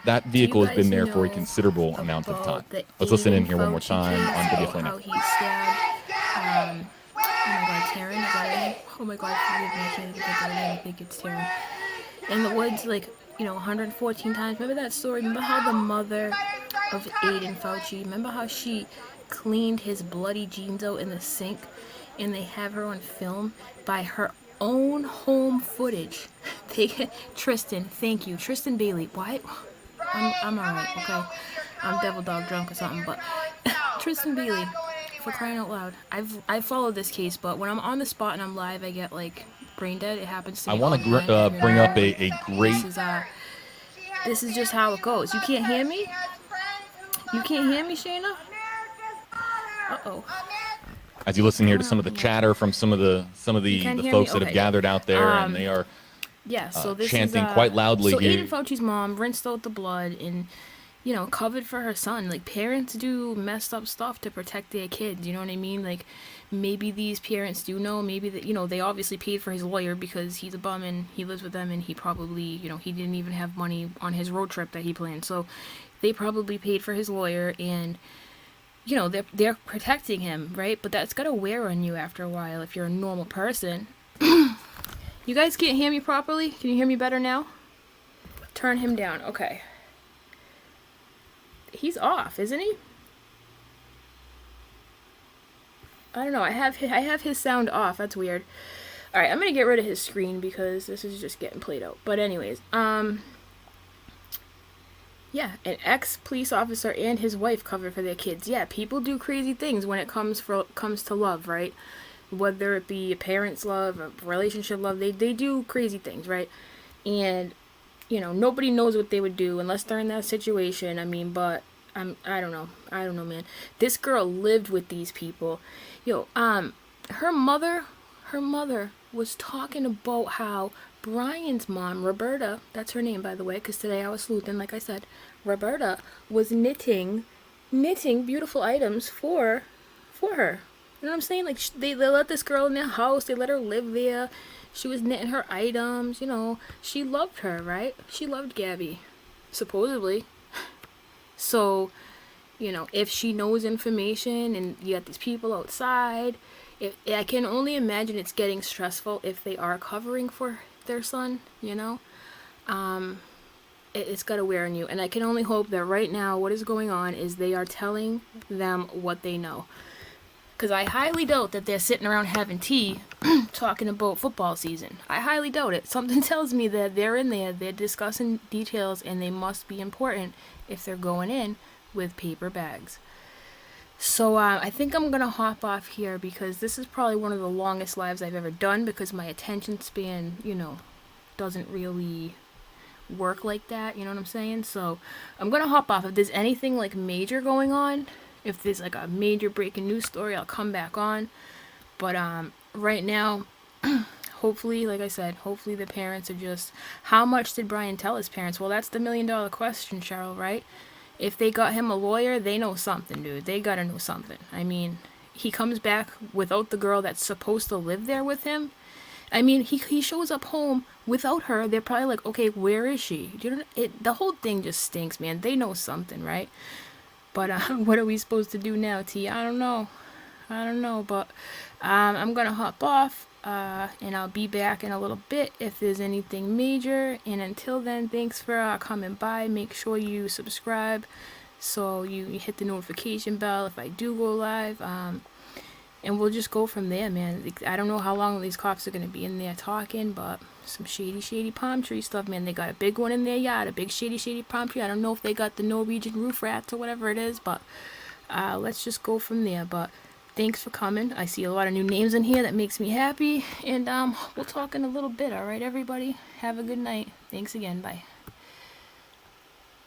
that vehicle has been there for a considerable amount of time. Let's listen in here one more time on video play now. How he stabbed, oh my God, Taryn, is that her name? Oh my God, forgive me, I can't even think of her name. I think it's Taryn. In the woods, 114 times. Remember that story? Remember how the mother of Aiden Fauci, remember how she cleaned his bloody jeans out in the sink, and they have her on film by her own home footage. Tristan, thank you. Tristan Bailey. Why? I'm alright, okay? I'm devil dog drunk or something, but Tristan Bailey, for crying out loud. I've followed this case, but when I'm on the spot and I'm live, I get brain dead. It happens to me. I want to bring up a great. This is just how it goes. You can't hear me? You can't hear me, Shayna? Uh-oh. As you listen here to some of the chatter from some of the folks that have gathered out there, and they are so this chanting is, quite loudly so here. Aiden Fauci's mom rinsed out the blood and covered for her son. Parents do messed up stuff to protect their kids, you know what I mean? Maybe these parents do know, maybe that, they obviously paid for his lawyer because he's a bum and he lives with them, and he probably, he didn't even have money on his road trip that he planned. So they probably paid for his lawyer, and, they're protecting him, right? But that's gotta wear on you after a while if you're a normal person. You guys can't hear me properly? Can you hear me better now? Turn him down. Okay. He's off, isn't he? I don't know. I have his sound off. That's weird. All right, I'm gonna get rid of his screen because this is just getting played out. But anyways, yeah, an ex-police officer and his wife covered for their kids. Yeah, people do crazy things when it comes to love, right? Whether it be a parent's love, a relationship love, they do crazy things, right? And nobody knows what they would do unless they're in that situation. I mean, but I don't know, man. This girl lived with these people. Her mother was talking about how Brian's mom, Roberta, that's her name, by the way, because today I was sleuthing, like I said, Roberta was knitting beautiful items for her. You know what I'm saying? They let this girl in their house, they let her live there. She was knitting her items, she loved her, right? She loved Gabby, supposedly. So, if she knows information and you got these people outside, I can only imagine it's getting stressful if they are covering for their son, it's got to wear on you. And I can only hope that right now what is going on is they are telling them what they know. Because I highly doubt that they're sitting around having tea talking about football season. I highly doubt it. Something tells me that they're in there, they're discussing details, and they must be important if they're going in with paper bags. So I think I'm going to hop off here because this is probably one of the longest lives I've ever done because my attention span, doesn't really work like that, you know what I'm saying? So I'm going to hop off. If there's anything major going on, if there's a major breaking news story, I'll come back on. But right now, hopefully, like I said, hopefully the parents are just... How much did Brian tell his parents? Well, that's the $1 million question, Cheryl, right? if they got him a lawyer, they know something, dude. They gotta know something. I mean, he comes back without the girl that's supposed to live there with him. I mean, he shows up home without her. They're probably like, okay, where is she? You know, the whole thing just stinks, man. They know something, right? But what are we supposed to do now, T? I don't know. But I'm gonna hop off, and I'll be back in a little bit if there's anything major. And until then, thanks for coming by. Make sure you subscribe so you hit the notification bell if I do go live. And we'll just go from there, man. I don't know how long these cops are going to be in there talking, but some shady palm tree stuff, man. They got a big one in their yard, a big shady palm tree. I don't know if they got the Norwegian roof rats or whatever it is, but let's just go from there. But thanks for coming. I see a lot of new names in here. That makes me happy. And we'll talk in a little bit, all right, everybody? Have a good night. Thanks again. Bye.